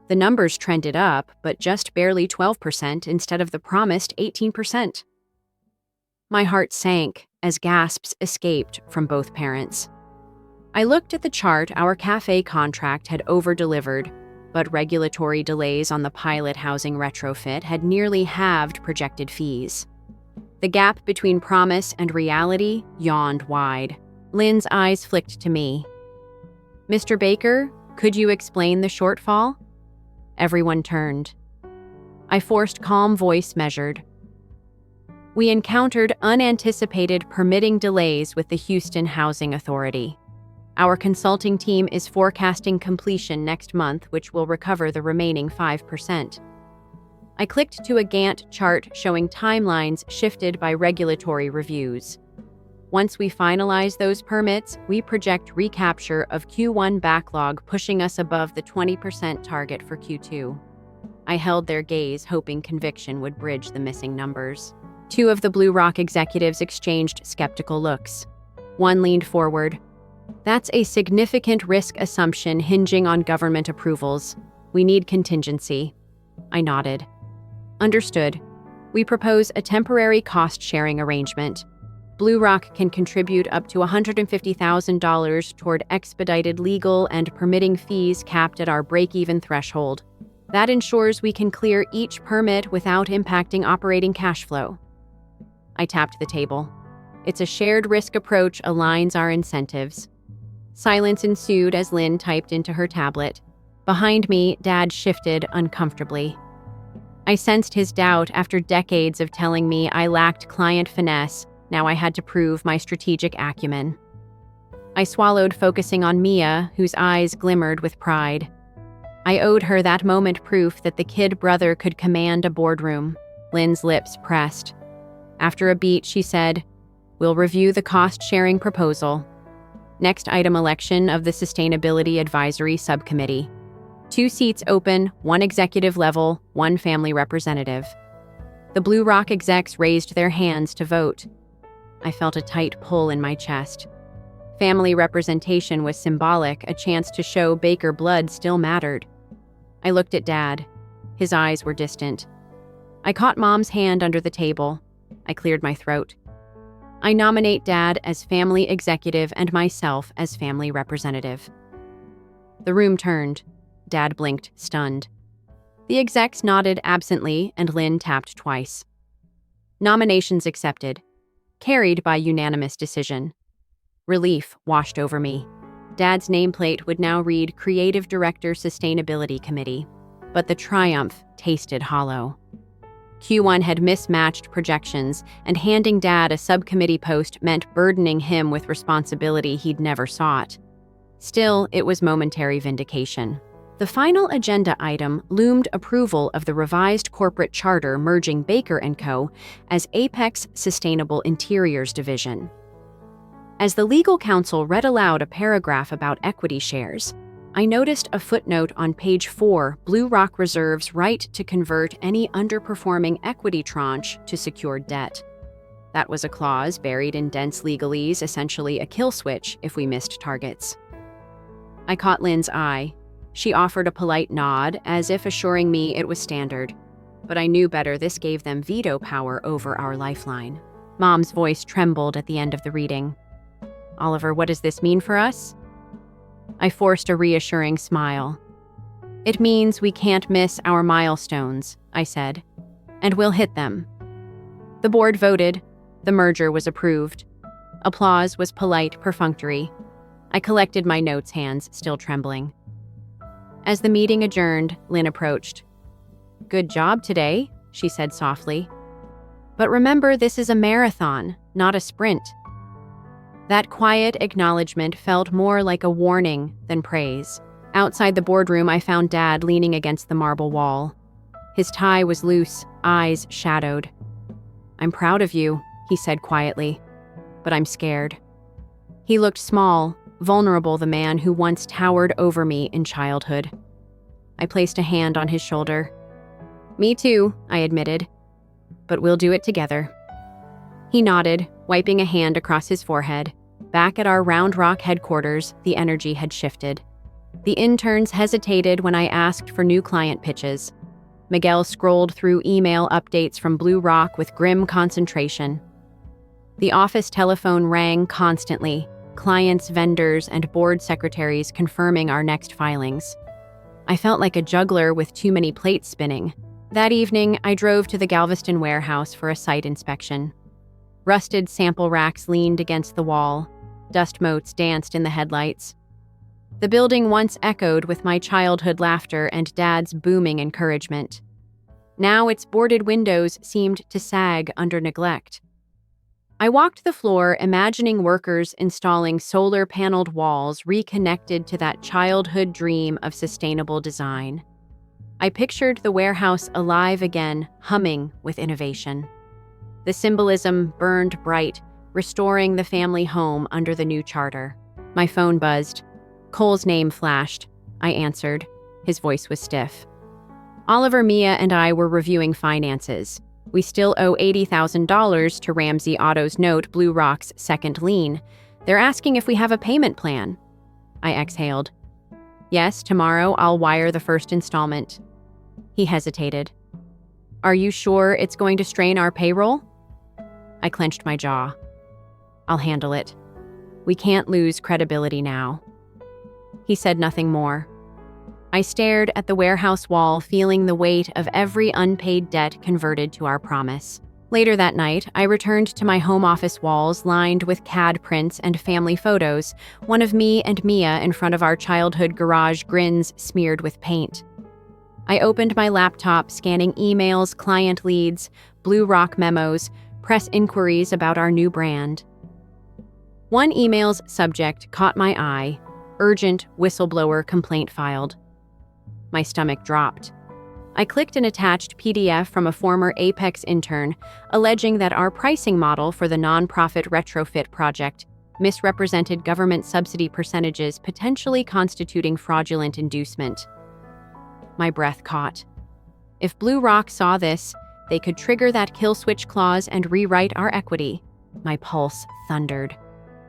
The numbers trended up, but just barely 12% instead of the promised 18%. My heart sank as gasps escaped from both parents. I looked at the chart. Our cafe contract had over-delivered, but regulatory delays on the pilot housing retrofit had nearly halved projected fees. The gap between promise and reality yawned wide. Lynn's eyes flicked to me. "Mr. Baker, could you explain the shortfall?" Everyone turned. I forced calm voice measured. We encountered unanticipated permitting delays with the Houston Housing Authority. Our consulting team is forecasting completion next month, which will recover the remaining 5%. I clicked to a Gantt chart showing timelines shifted by regulatory reviews. Once we finalize those permits, we project recapture of Q1 backlog, pushing us above the 20% target for Q2. I held their gaze, hoping conviction would bridge the missing numbers. Two of the Blue Rock executives exchanged skeptical looks. One leaned forward. "That's a significant risk assumption hinging on government approvals. We need contingency." I nodded. "Understood. We propose a temporary cost-sharing arrangement. Blue Rock can contribute up to $150,000 toward expedited legal and permitting fees capped at our break-even threshold. That ensures we can clear each permit without impacting operating cash flow." I tapped the table. "It's a shared risk approach, aligns our incentives." Silence ensued as Lynn typed into her tablet. Behind me, Dad shifted uncomfortably. I sensed his doubt after decades of telling me I lacked client finesse. Now I had to prove my strategic acumen. I swallowed, focusing on Mia, whose eyes glimmered with pride. I owed her that moment proof that the kid brother could command a boardroom. Lynn's lips pressed. After a beat, she said, "We'll review the cost-sharing proposal. Next item, election of the Sustainability Advisory Subcommittee. 2 seats open, 1 executive level, 1 family representative." The Blue Rock execs raised their hands to vote. I felt a tight pull in my chest. Family representation was symbolic, a chance to show Baker blood still mattered. I looked at Dad. His eyes were distant. I caught Mom's hand under the table. I cleared my throat. "I nominate Dad as family executive and myself as family representative." The room turned. Dad blinked, stunned. The execs nodded absently, and Lynn tapped twice. Nominations accepted. Carried by unanimous decision. Relief washed over me. Dad's nameplate would now read Creative Director Sustainability Committee, but the triumph tasted hollow. Q1 had mismatched projections, and handing Dad a subcommittee post meant burdening him with responsibility he'd never sought. Still, it was momentary vindication. The final agenda item loomed: approval of the revised corporate charter merging Baker & Co. as Apex Sustainable Interiors Division. As the legal counsel read aloud a paragraph about equity shares, I noticed a footnote on page 4, Blue Rock reserves right to convert any underperforming equity tranche to secured debt. That was a clause buried in dense legalese, essentially a kill switch if we missed targets. I caught Lynn's eye. She offered a polite nod, as if assuring me it was standard. But I knew better, this gave them veto power over our lifeline. Mom's voice trembled at the end of the reading. "Oliver, what does this mean for us?" I forced a reassuring smile. "It means we can't miss our milestones," I said, "and we'll hit them." The board voted. The merger was approved. Applause was polite, perfunctory. I collected my notes, hands still trembling. As the meeting adjourned, Lynn approached. "Good job today," she said softly. "But remember, this is a marathon, not a sprint." That quiet acknowledgement felt more like a warning than praise. Outside the boardroom, I found Dad leaning against the marble wall. His tie was loose, eyes shadowed. "I'm proud of you," he said quietly, "but I'm scared." He looked small, vulnerable, the man who once towered over me in childhood. I placed a hand on his shoulder. "Me too," I admitted, "but we'll do it together." He nodded, wiping a hand across his forehead. Back at our Round Rock headquarters, the energy had shifted. The interns hesitated when I asked for new client pitches. Miguel scrolled through email updates from Blue Rock with grim concentration. The office telephone rang constantly, clients, vendors, and board secretaries confirming our next filings. I felt like a juggler with too many plates spinning. That evening, I drove to the Galveston warehouse for a site inspection. Rusted sample racks leaned against the wall. Dust motes danced in the headlights. The building once echoed with my childhood laughter and Dad's booming encouragement. Now its boarded windows seemed to sag under neglect. I walked the floor, imagining workers installing solar-paneled walls reconnected to that childhood dream of sustainable design. I pictured the warehouse alive again, humming with innovation. The symbolism burned bright, restoring the family home under the new charter. My phone buzzed. Cole's name flashed. I answered. His voice was stiff. Oliver, Mia, and I were reviewing finances. We still owe $80,000 to Ramsey Auto's note, Blue Rock's second lien. They're asking if we have a payment plan. I exhaled. "Yes, tomorrow I'll wire the first installment." He hesitated. "Are you sure it's going to strain our payroll?" I clenched my jaw. "I'll handle it. We can't lose credibility now." He said nothing more. I stared at the warehouse wall, feeling the weight of every unpaid debt converted to our promise. Later that night, I returned to my home office walls lined with CAD prints and family photos, one of me and Mia in front of our childhood garage, grins smeared with paint. I opened my laptop, scanning emails, client leads, Blue Rock memos, press inquiries about our new brand. One email's subject caught my eye: urgent whistleblower complaint filed. My stomach dropped. I clicked an attached PDF from a former Apex intern, alleging that our pricing model for the nonprofit retrofit project misrepresented government subsidy percentages, potentially constituting fraudulent inducement. My breath caught. If Blue Rock saw this, they could trigger that kill switch clause and rewrite our equity. My pulse thundered.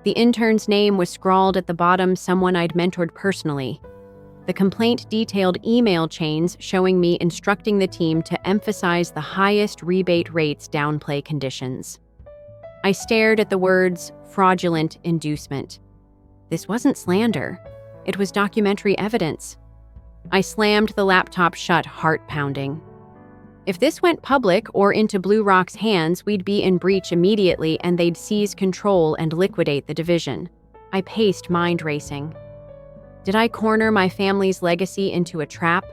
The intern's name was scrawled at the bottom, someone I'd mentored personally. The complaint detailed email chains showing me instructing the team to emphasize the highest rebate rates, downplay conditions. I stared at the words fraudulent inducement. This wasn't slander. It was documentary evidence. I slammed the laptop shut, heart pounding. If this went public or into Blue Rock's hands, we'd be in breach immediately and they'd seize control and liquidate the division. I paced, mind racing. Did I corner my family's legacy into a trap?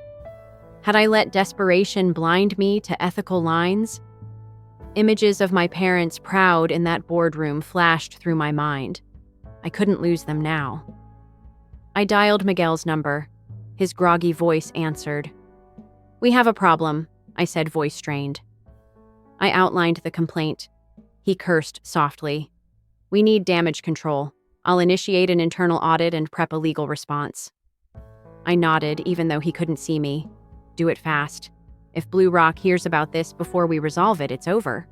Had I let desperation blind me to ethical lines? Images of my parents proud in that boardroom flashed through my mind. I couldn't lose them now. I dialed Miguel's number. His groggy voice answered. "We have a problem," I said, voice strained. I outlined the complaint. He cursed softly. "We need damage control. I'll initiate an internal audit and prep a legal response." I nodded, even though he couldn't see me. Do it fast. If Blue Rock hears about this before we resolve it, it's over.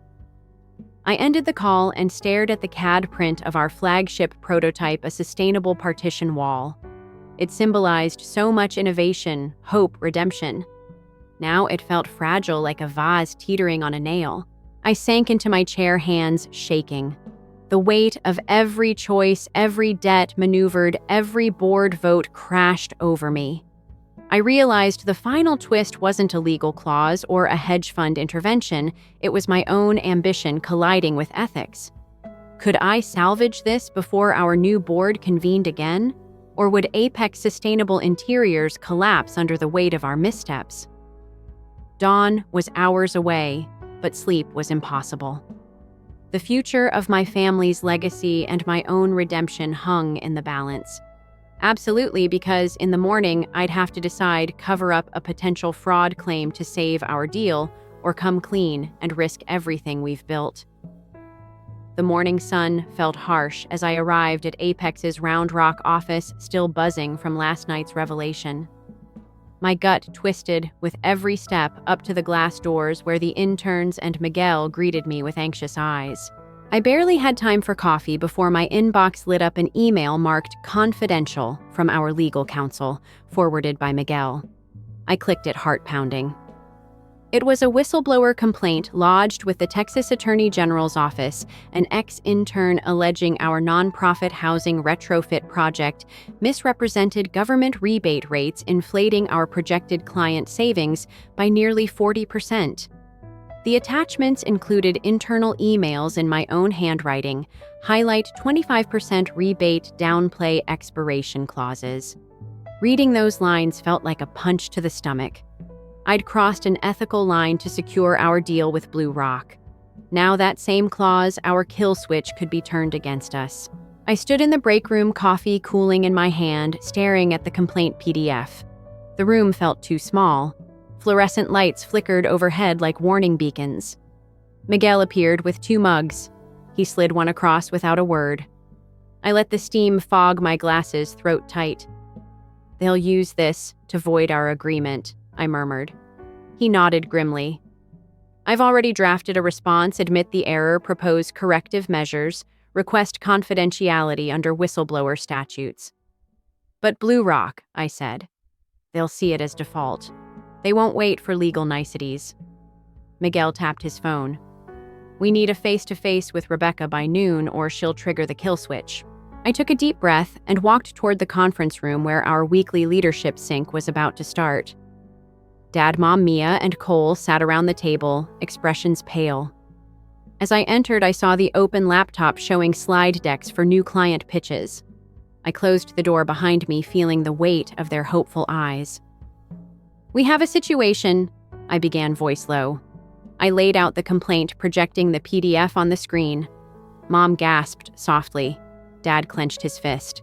I ended the call and stared at the CAD print of our flagship prototype, a sustainable partition wall. It symbolized so much innovation, hope, redemption. Now it felt fragile, like a vase teetering on a nail. I sank into my chair, hands shaking. The weight of every choice, every debt maneuvered, every board vote crashed over me. I realized the final twist wasn't a legal clause or a hedge fund intervention. It was my own ambition colliding with ethics. Could I salvage this before our new board convened again? Or would Apex Sustainable Interiors collapse under the weight of our missteps? Dawn was hours away, but sleep was impossible. The future of my family's legacy and my own redemption hung in the balance. Absolutely, because in the morning, I'd have to decide cover up a potential fraud claim to save our deal or come clean and risk everything we've built. The morning sun felt harsh as I arrived at Apex's Round Rock office, still buzzing from last night's revelation. My gut twisted with every step up to the glass doors where the interns and Miguel greeted me with anxious eyes. I barely had time for coffee before my inbox lit up an email marked confidential from our legal counsel, forwarded by Miguel. I clicked it, heart pounding. It was a whistleblower complaint lodged with the Texas Attorney General's office, an ex-intern alleging our nonprofit housing retrofit project misrepresented government rebate rates, inflating our projected client savings by nearly 40%. The attachments included internal emails in my own handwriting, highlight 25% rebate downplay expiration clauses. Reading those lines felt like a punch to the stomach. I'd crossed an ethical line to secure our deal with Blue Rock. Now that same clause, our kill switch, could be turned against us. I stood in the break room, coffee cooling in my hand, staring at the complaint PDF. The room felt too small. Fluorescent lights flickered overhead like warning beacons. Miguel appeared with 2 mugs. He slid one across without a word. I let the steam fog my glasses, throat tight. "They'll use this to void our agreement," I murmured. He nodded grimly. "I've already drafted a response, admit the error, propose corrective measures, request confidentiality under whistleblower statutes." "But Blue Rock," I said. "They'll see it as default. They won't wait for legal niceties." Miguel tapped his phone. "We need a face-to-face with Rebecca by noon or she'll trigger the kill switch." I took a deep breath and walked toward the conference room where our weekly leadership sync was about to start. Dad, Mom, Mia, and Cole sat around the table, expressions pale. As I entered, I saw the open laptop showing slide decks for new client pitches. I closed the door behind me, feeling the weight of their hopeful eyes. "We have a situation," I began, voice low. I laid out the complaint, projecting the PDF on the screen. Mom gasped softly. Dad clenched his fist.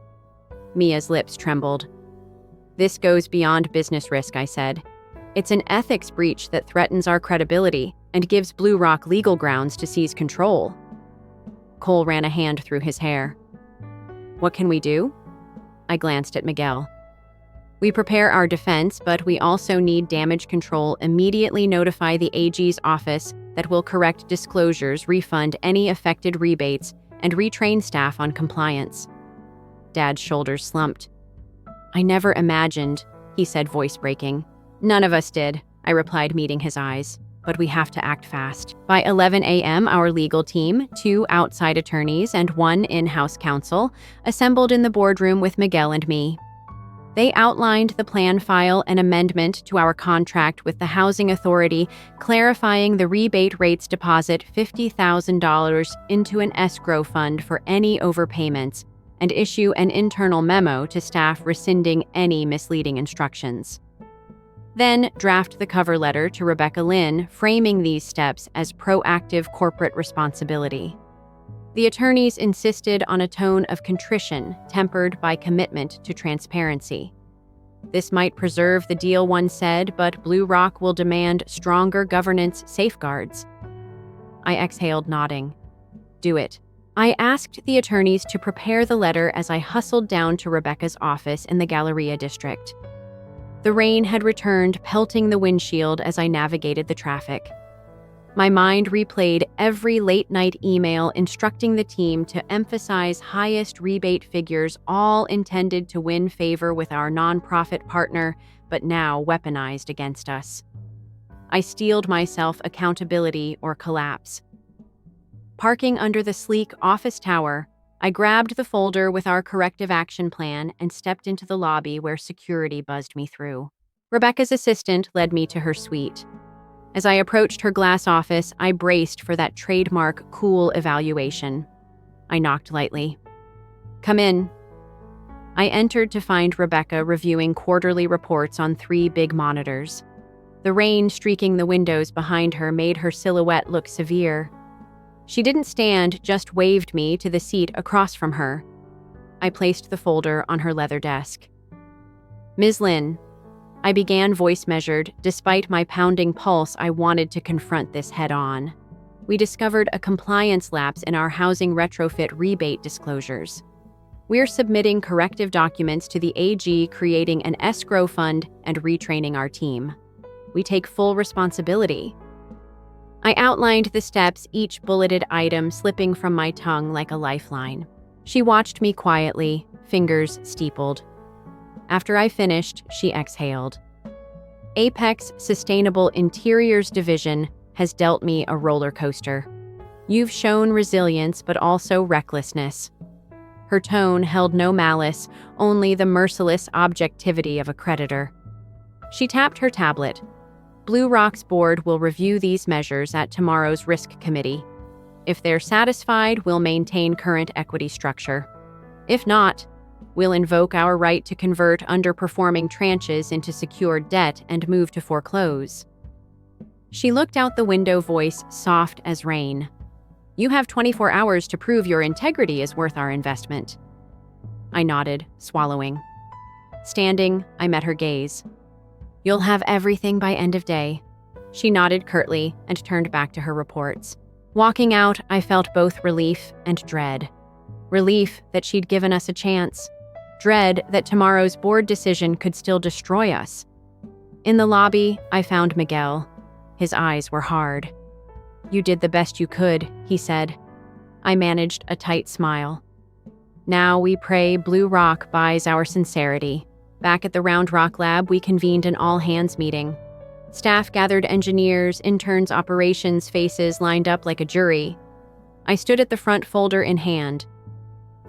Mia's lips trembled. "This goes beyond business risk," I said. "It's an ethics breach that threatens our credibility and gives Blue Rock legal grounds to seize control." Cole ran a hand through his hair. "What can we do?" I glanced at Miguel. "We prepare our defense, but we also need damage control. Immediately notify the AG's office that will correct disclosures, refund any affected rebates, and retrain staff on compliance." Dad's shoulders slumped. "I never imagined," he said, voice breaking. "None of us did," I replied, meeting his eyes. "But we have to act fast." By 11 a.m., our legal team, 2 outside attorneys and 1 in-house counsel, assembled in the boardroom with Miguel and me. They outlined the plan, file an amendment to our contract with the Housing Authority, clarifying the rebate rates, deposit $50,000 into an escrow fund for any overpayments, and issue an internal memo to staff rescinding any misleading instructions. Then draft the cover letter to Rebecca Lynn, framing these steps as proactive corporate responsibility. The attorneys insisted on a tone of contrition tempered by commitment to transparency. "This might preserve the deal," one said, "but Blue Rock will demand stronger governance safeguards." I exhaled, nodding. "Do it." I asked the attorneys to prepare the letter as I hustled down to Rebecca's office in the Galleria district. The rain had returned, pelting the windshield as I navigated the traffic. My mind replayed every late-night email instructing the team to emphasize highest rebate figures, all intended to win favor with our nonprofit partner, but now weaponized against us. I steeled myself accountability or collapse. Parking under the sleek office tower, I grabbed the folder with our corrective action plan and stepped into the lobby where security buzzed me through. Rebecca's assistant led me to her suite. As I approached her glass office, I braced for that trademark cool evaluation. I knocked lightly. "Come in." I entered to find Rebecca reviewing quarterly reports on 3 big monitors. The rain streaking the windows behind her made her silhouette look severe. She didn't stand, just waved me to the seat across from her. I placed the folder on her leather desk. "Ms. Lynn," I began, voice measured. Despite my pounding pulse, I wanted to confront this head-on. "We discovered a compliance lapse in our housing retrofit rebate disclosures. We're submitting corrective documents to the AG, creating an escrow fund, and retraining our team. We take full responsibility." I outlined the steps, each bulleted item slipping from my tongue like a lifeline. She watched me quietly, fingers steepled. After I finished, she exhaled. "Apex Sustainable Interiors Division has dealt me a roller coaster. You've shown resilience, but also recklessness." Her tone held no malice, only the merciless objectivity of a creditor. She tapped her tablet. "Blue Rock's board will review these measures at tomorrow's risk committee. If they're satisfied, we'll maintain current equity structure. If not, we'll invoke our right to convert underperforming tranches into secured debt and move to foreclose." She looked out the window, voice soft as rain. "You have 24 hours to prove your integrity is worth our investment." I nodded, swallowing. Standing, I met her gaze. "You'll have everything by end of day." She nodded curtly and turned back to her reports. Walking out, I felt both relief and dread. Relief that she'd given us a chance. Dread that tomorrow's board decision could still destroy us. In the lobby, I found Miguel. His eyes were hard. "You did the best you could," he said. I managed a tight smile. "Now we pray Blue Rock buys our sincerity." Back at the Round Rock Lab, we convened an all-hands meeting. Staff gathered, engineers, interns, operations, faces lined up like a jury. I stood at the front, folder in hand.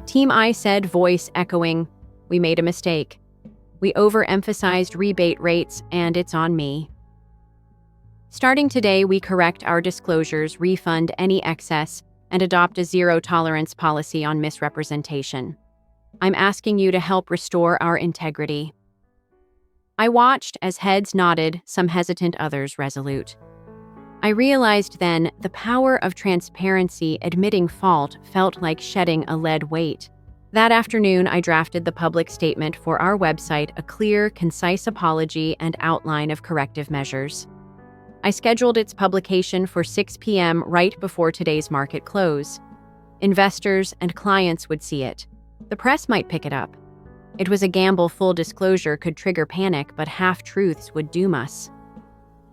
"Team I," said, voice echoing. "We made a mistake. We overemphasized rebate rates, and it's on me. Starting today, we correct our disclosures, refund any excess, and adopt a zero-tolerance policy on misrepresentation. I'm asking you to help restore our integrity." I watched as heads nodded, some hesitant, others resolute. I realized then the power of transparency. Admitting fault felt like shedding a lead weight. That afternoon, I drafted the public statement for our website, a clear, concise apology and outline of corrective measures. I scheduled its publication for 6 p.m. right before today's market close. Investors and clients would see it. The press might pick it up. It was a gamble. Full disclosure could trigger panic, but half-truths would doom us.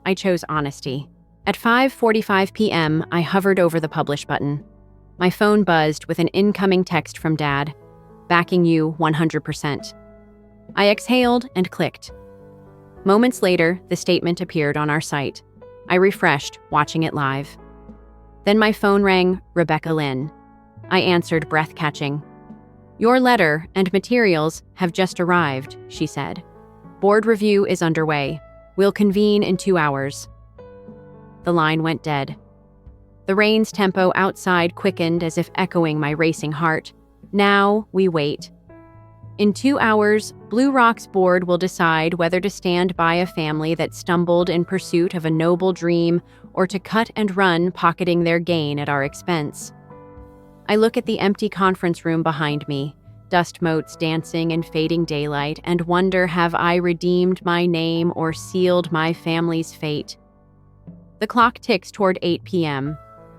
I chose honesty. At 5:45 p.m., I hovered over the publish button. My phone buzzed with an incoming text from Dad. "Backing you 100%. I exhaled and clicked. Moments later, the statement appeared on our site. I refreshed, watching it live. Then my phone rang. "Rebecca Lynn." I answered, breath catching. "Your letter and materials have just arrived," she said. "Board review is underway. We'll convene in 2 hours." The line went dead. The rain's tempo outside quickened as if echoing my racing heart. Now we wait. In 2 hours, Blue Rock's board will decide whether to stand by a family that stumbled in pursuit of a noble dream or to cut and run, pocketing their gain at our expense. I look at the empty conference room behind me, dust motes dancing in fading daylight, and wonder, have I redeemed my name or sealed my family's fate? The clock ticks toward 8 p.m.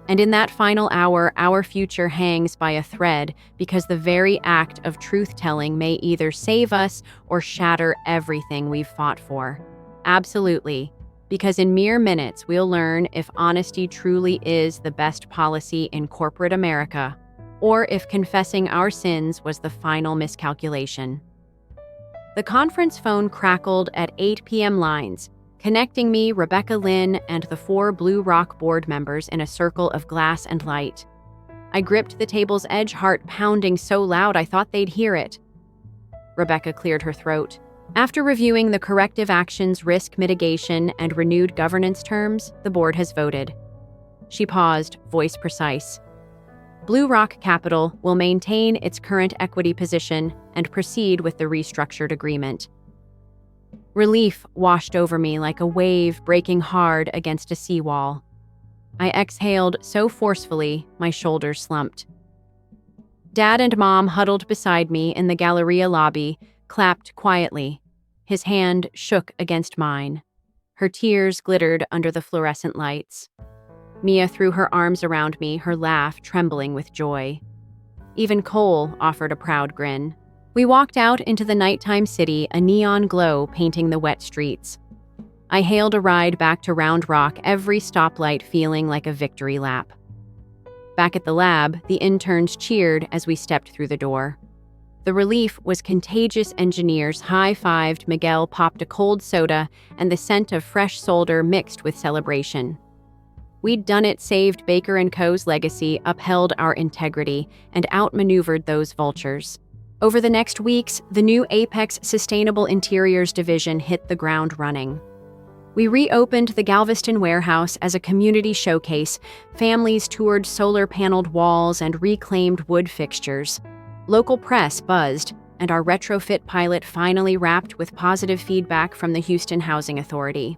And in that final hour, our future hangs by a thread because the very act of truth-telling may either save us or shatter everything we've fought for. Absolutely. Because in mere minutes, we'll learn if honesty truly is the best policy in corporate America, or if confessing our sins was the final miscalculation. The conference phone crackled at 8 p.m. lines, connecting me, Rebecca Lynn, and the 4 Blue Rock board members in a circle of glass and light. I gripped the table's edge, heart pounding so loud I thought they'd hear it. Rebecca cleared her throat. After reviewing the corrective actions, risk mitigation, and renewed governance terms, the board has voted. She paused, voice precise. Blue Rock Capital will maintain its current equity position and proceed with the restructured agreement. Relief washed over me like a wave breaking hard against a seawall. I exhaled so forcefully, my shoulders slumped. Dad and Mom huddled beside me in the Galleria lobby, clapped quietly. His hand shook against mine. Her tears glittered under the fluorescent lights. Mia threw her arms around me, her laugh trembling with joy. Even Cole offered a proud grin. We walked out into the nighttime city, a neon glow painting the wet streets. I hailed a ride back to Round Rock, every stoplight feeling like a victory lap. Back at the lab, the interns cheered as we stepped through the door. The relief was contagious. Engineers high-fived, Miguel popped a cold soda, and the scent of fresh solder mixed with celebration. We'd done it, saved Baker & Co.'s legacy, upheld our integrity, and outmaneuvered those vultures. Over the next weeks, the new Apex Sustainable Interiors division hit the ground running. We reopened the Galveston warehouse as a community showcase. Families toured solar-paneled walls and reclaimed wood fixtures. Local press buzzed, and our retrofit pilot finally wrapped with positive feedback from the Houston Housing Authority.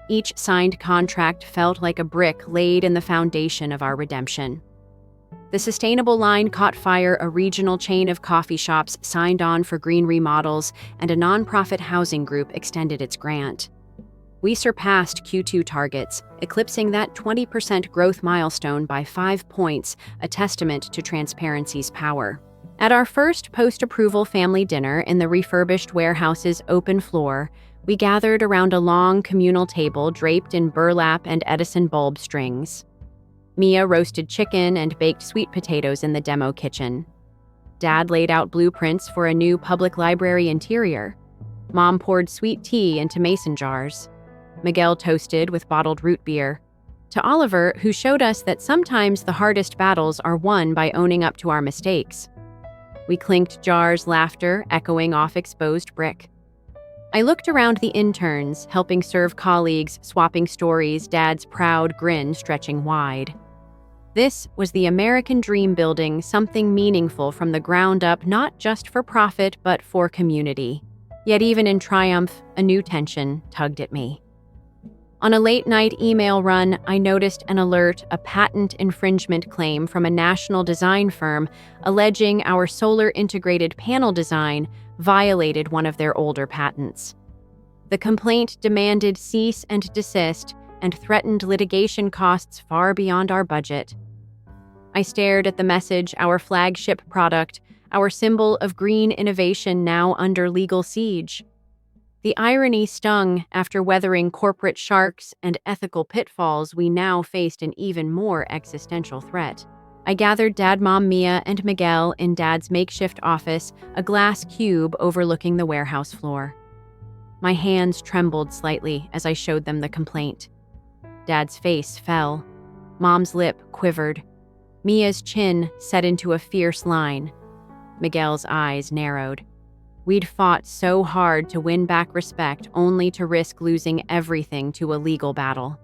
Each signed contract felt like a brick laid in the foundation of our redemption. The Sustainable line caught fire. A regional chain of coffee shops signed on for green remodels, and a nonprofit housing group extended its grant. We surpassed Q2 targets, eclipsing that 20% growth milestone by 5 points, a testament to transparency's power. At our first post-approval family dinner in the refurbished warehouse's open floor, we gathered around a long communal table draped in burlap and Edison bulb strings. Mia roasted chicken and baked sweet potatoes in the demo kitchen. Dad laid out blueprints for a new public library interior. Mom poured sweet tea into mason jars. Miguel toasted with bottled root beer. To Oliver, who showed us that sometimes the hardest battles are won by owning up to our mistakes. We clinked jars, laughter echoing off exposed brick. I looked around the interns, helping serve colleagues, swapping stories, Dad's proud grin stretching wide. This was the American dream, building something meaningful from the ground up, not just for profit, but for community. Yet even in triumph, a new tension tugged at me. On a late-night email run, I noticed an alert, a patent infringement claim from a national design firm alleging our solar-integrated panel design violated one of their older patents. The complaint demanded cease and desist and threatened litigation costs far beyond our budget. I stared at the message, our flagship product, our symbol of green innovation, now under legal siege. The irony stung. After weathering corporate sharks and ethical pitfalls, we now faced an even more existential threat. I gathered Dad, Mom, Mia, and Miguel in Dad's makeshift office, a glass cube overlooking the warehouse floor. My hands trembled slightly as I showed them the complaint. Dad's face fell. Mom's lip quivered. Mia's chin set into a fierce line. Miguel's eyes narrowed. We'd fought so hard to win back respect, only to risk losing everything to a legal battle.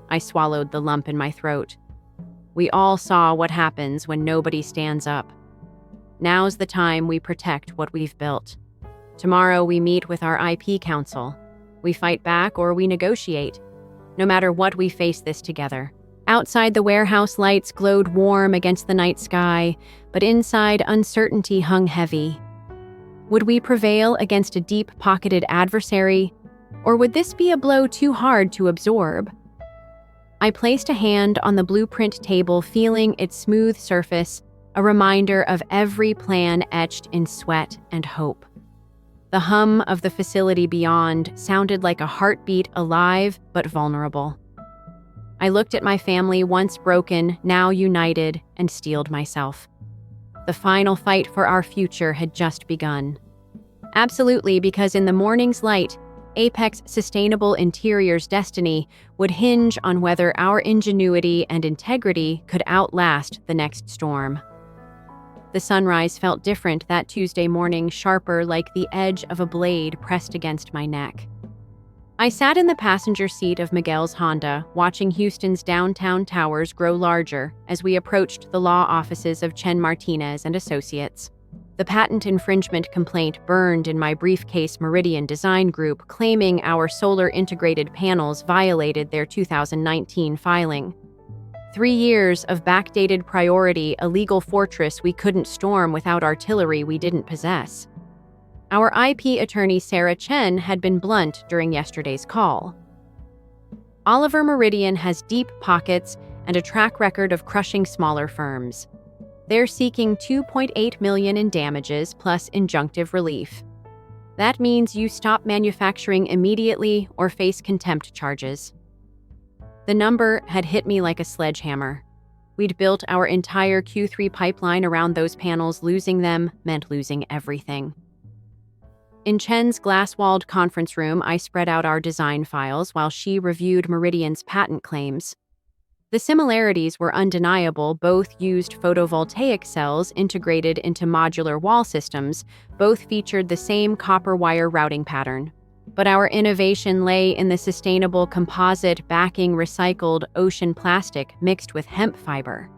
I swallowed the lump in my throat. We all saw what happens when nobody stands up. Now's the time we protect what we've built. Tomorrow we meet with our IP council. We fight back or we negotiate. No matter what, we face this together. Outside, the warehouse lights glowed warm against the night sky, but inside, uncertainty hung heavy. Would we prevail against a deep-pocketed adversary, or would this be a blow too hard to absorb? I placed a hand on the blueprint table, feeling its smooth surface, a reminder of every plan etched in sweat and hope. The hum of the facility beyond sounded like a heartbeat, alive but vulnerable. I looked at my family, once broken, now united, and steeled myself. The final fight for our future had just begun. Absolutely, because in the morning's light, Apex Sustainable Interior's destiny would hinge on whether our ingenuity and integrity could outlast the next storm. The sunrise felt different that Tuesday morning, sharper, like the edge of a blade pressed against my neck. I sat in the passenger seat of Miguel's Honda, watching Houston's downtown towers grow larger as we approached the law offices of Chen Martinez and Associates. The patent infringement complaint burned in my briefcase. Meridian Design Group, claiming our solar integrated panels violated their 2019 filing. 3 years of backdated priority, a legal fortress we couldn't storm without artillery we didn't possess. Our IP attorney Sarah Chen had been blunt during yesterday's call. Oliver Meridian has deep pockets and a track record of crushing smaller firms. They're seeking $2.8 million in damages plus injunctive relief. That means you stop manufacturing immediately or face contempt charges. The number had hit me like a sledgehammer. We'd built our entire Q3 pipeline around those panels. Losing them meant losing everything. In Chen's glass-walled conference room, I spread out our design files while she reviewed Meridian's patent claims. The similarities were undeniable. Both used photovoltaic cells integrated into modular wall systems. Both featured the same copper wire routing pattern. But our innovation lay in the sustainable composite backing, recycled ocean plastic mixed with hemp fiber.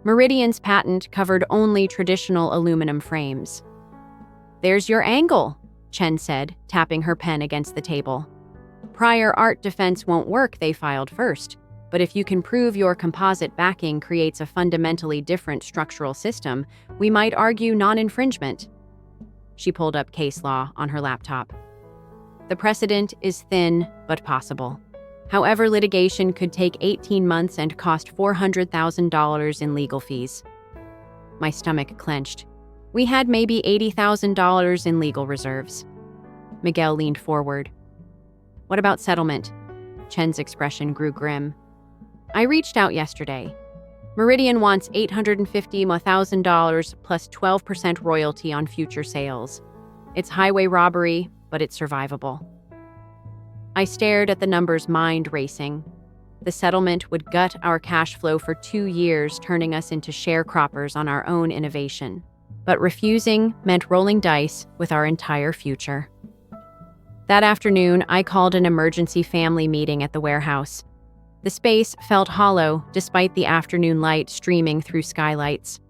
Meridian's patent covered only traditional aluminum frames. "There's your angle," Chen said, tapping her pen against the table. "Prior art defense won't work," they filed first. "But if you can prove your composite backing creates a fundamentally different structural system, we might argue non-infringement." She pulled up case law on her laptop. The precedent is thin, but possible. However, litigation could take 18 months and cost $400,000 in legal fees. My stomach clenched. We had maybe $80,000 in legal reserves. Miguel leaned forward. "What about settlement?" Chen's expression grew grim. "I reached out yesterday. Meridian wants $850,000 plus 12% royalty on future sales. It's highway robbery, but it's survivable." I stared at the numbers, mind racing. The settlement would gut our cash flow for 2 years, turning us into sharecroppers on our own innovation. But refusing meant rolling dice with our entire future. That afternoon, I called an emergency family meeting at the warehouse. The space felt hollow despite the afternoon light streaming through skylights.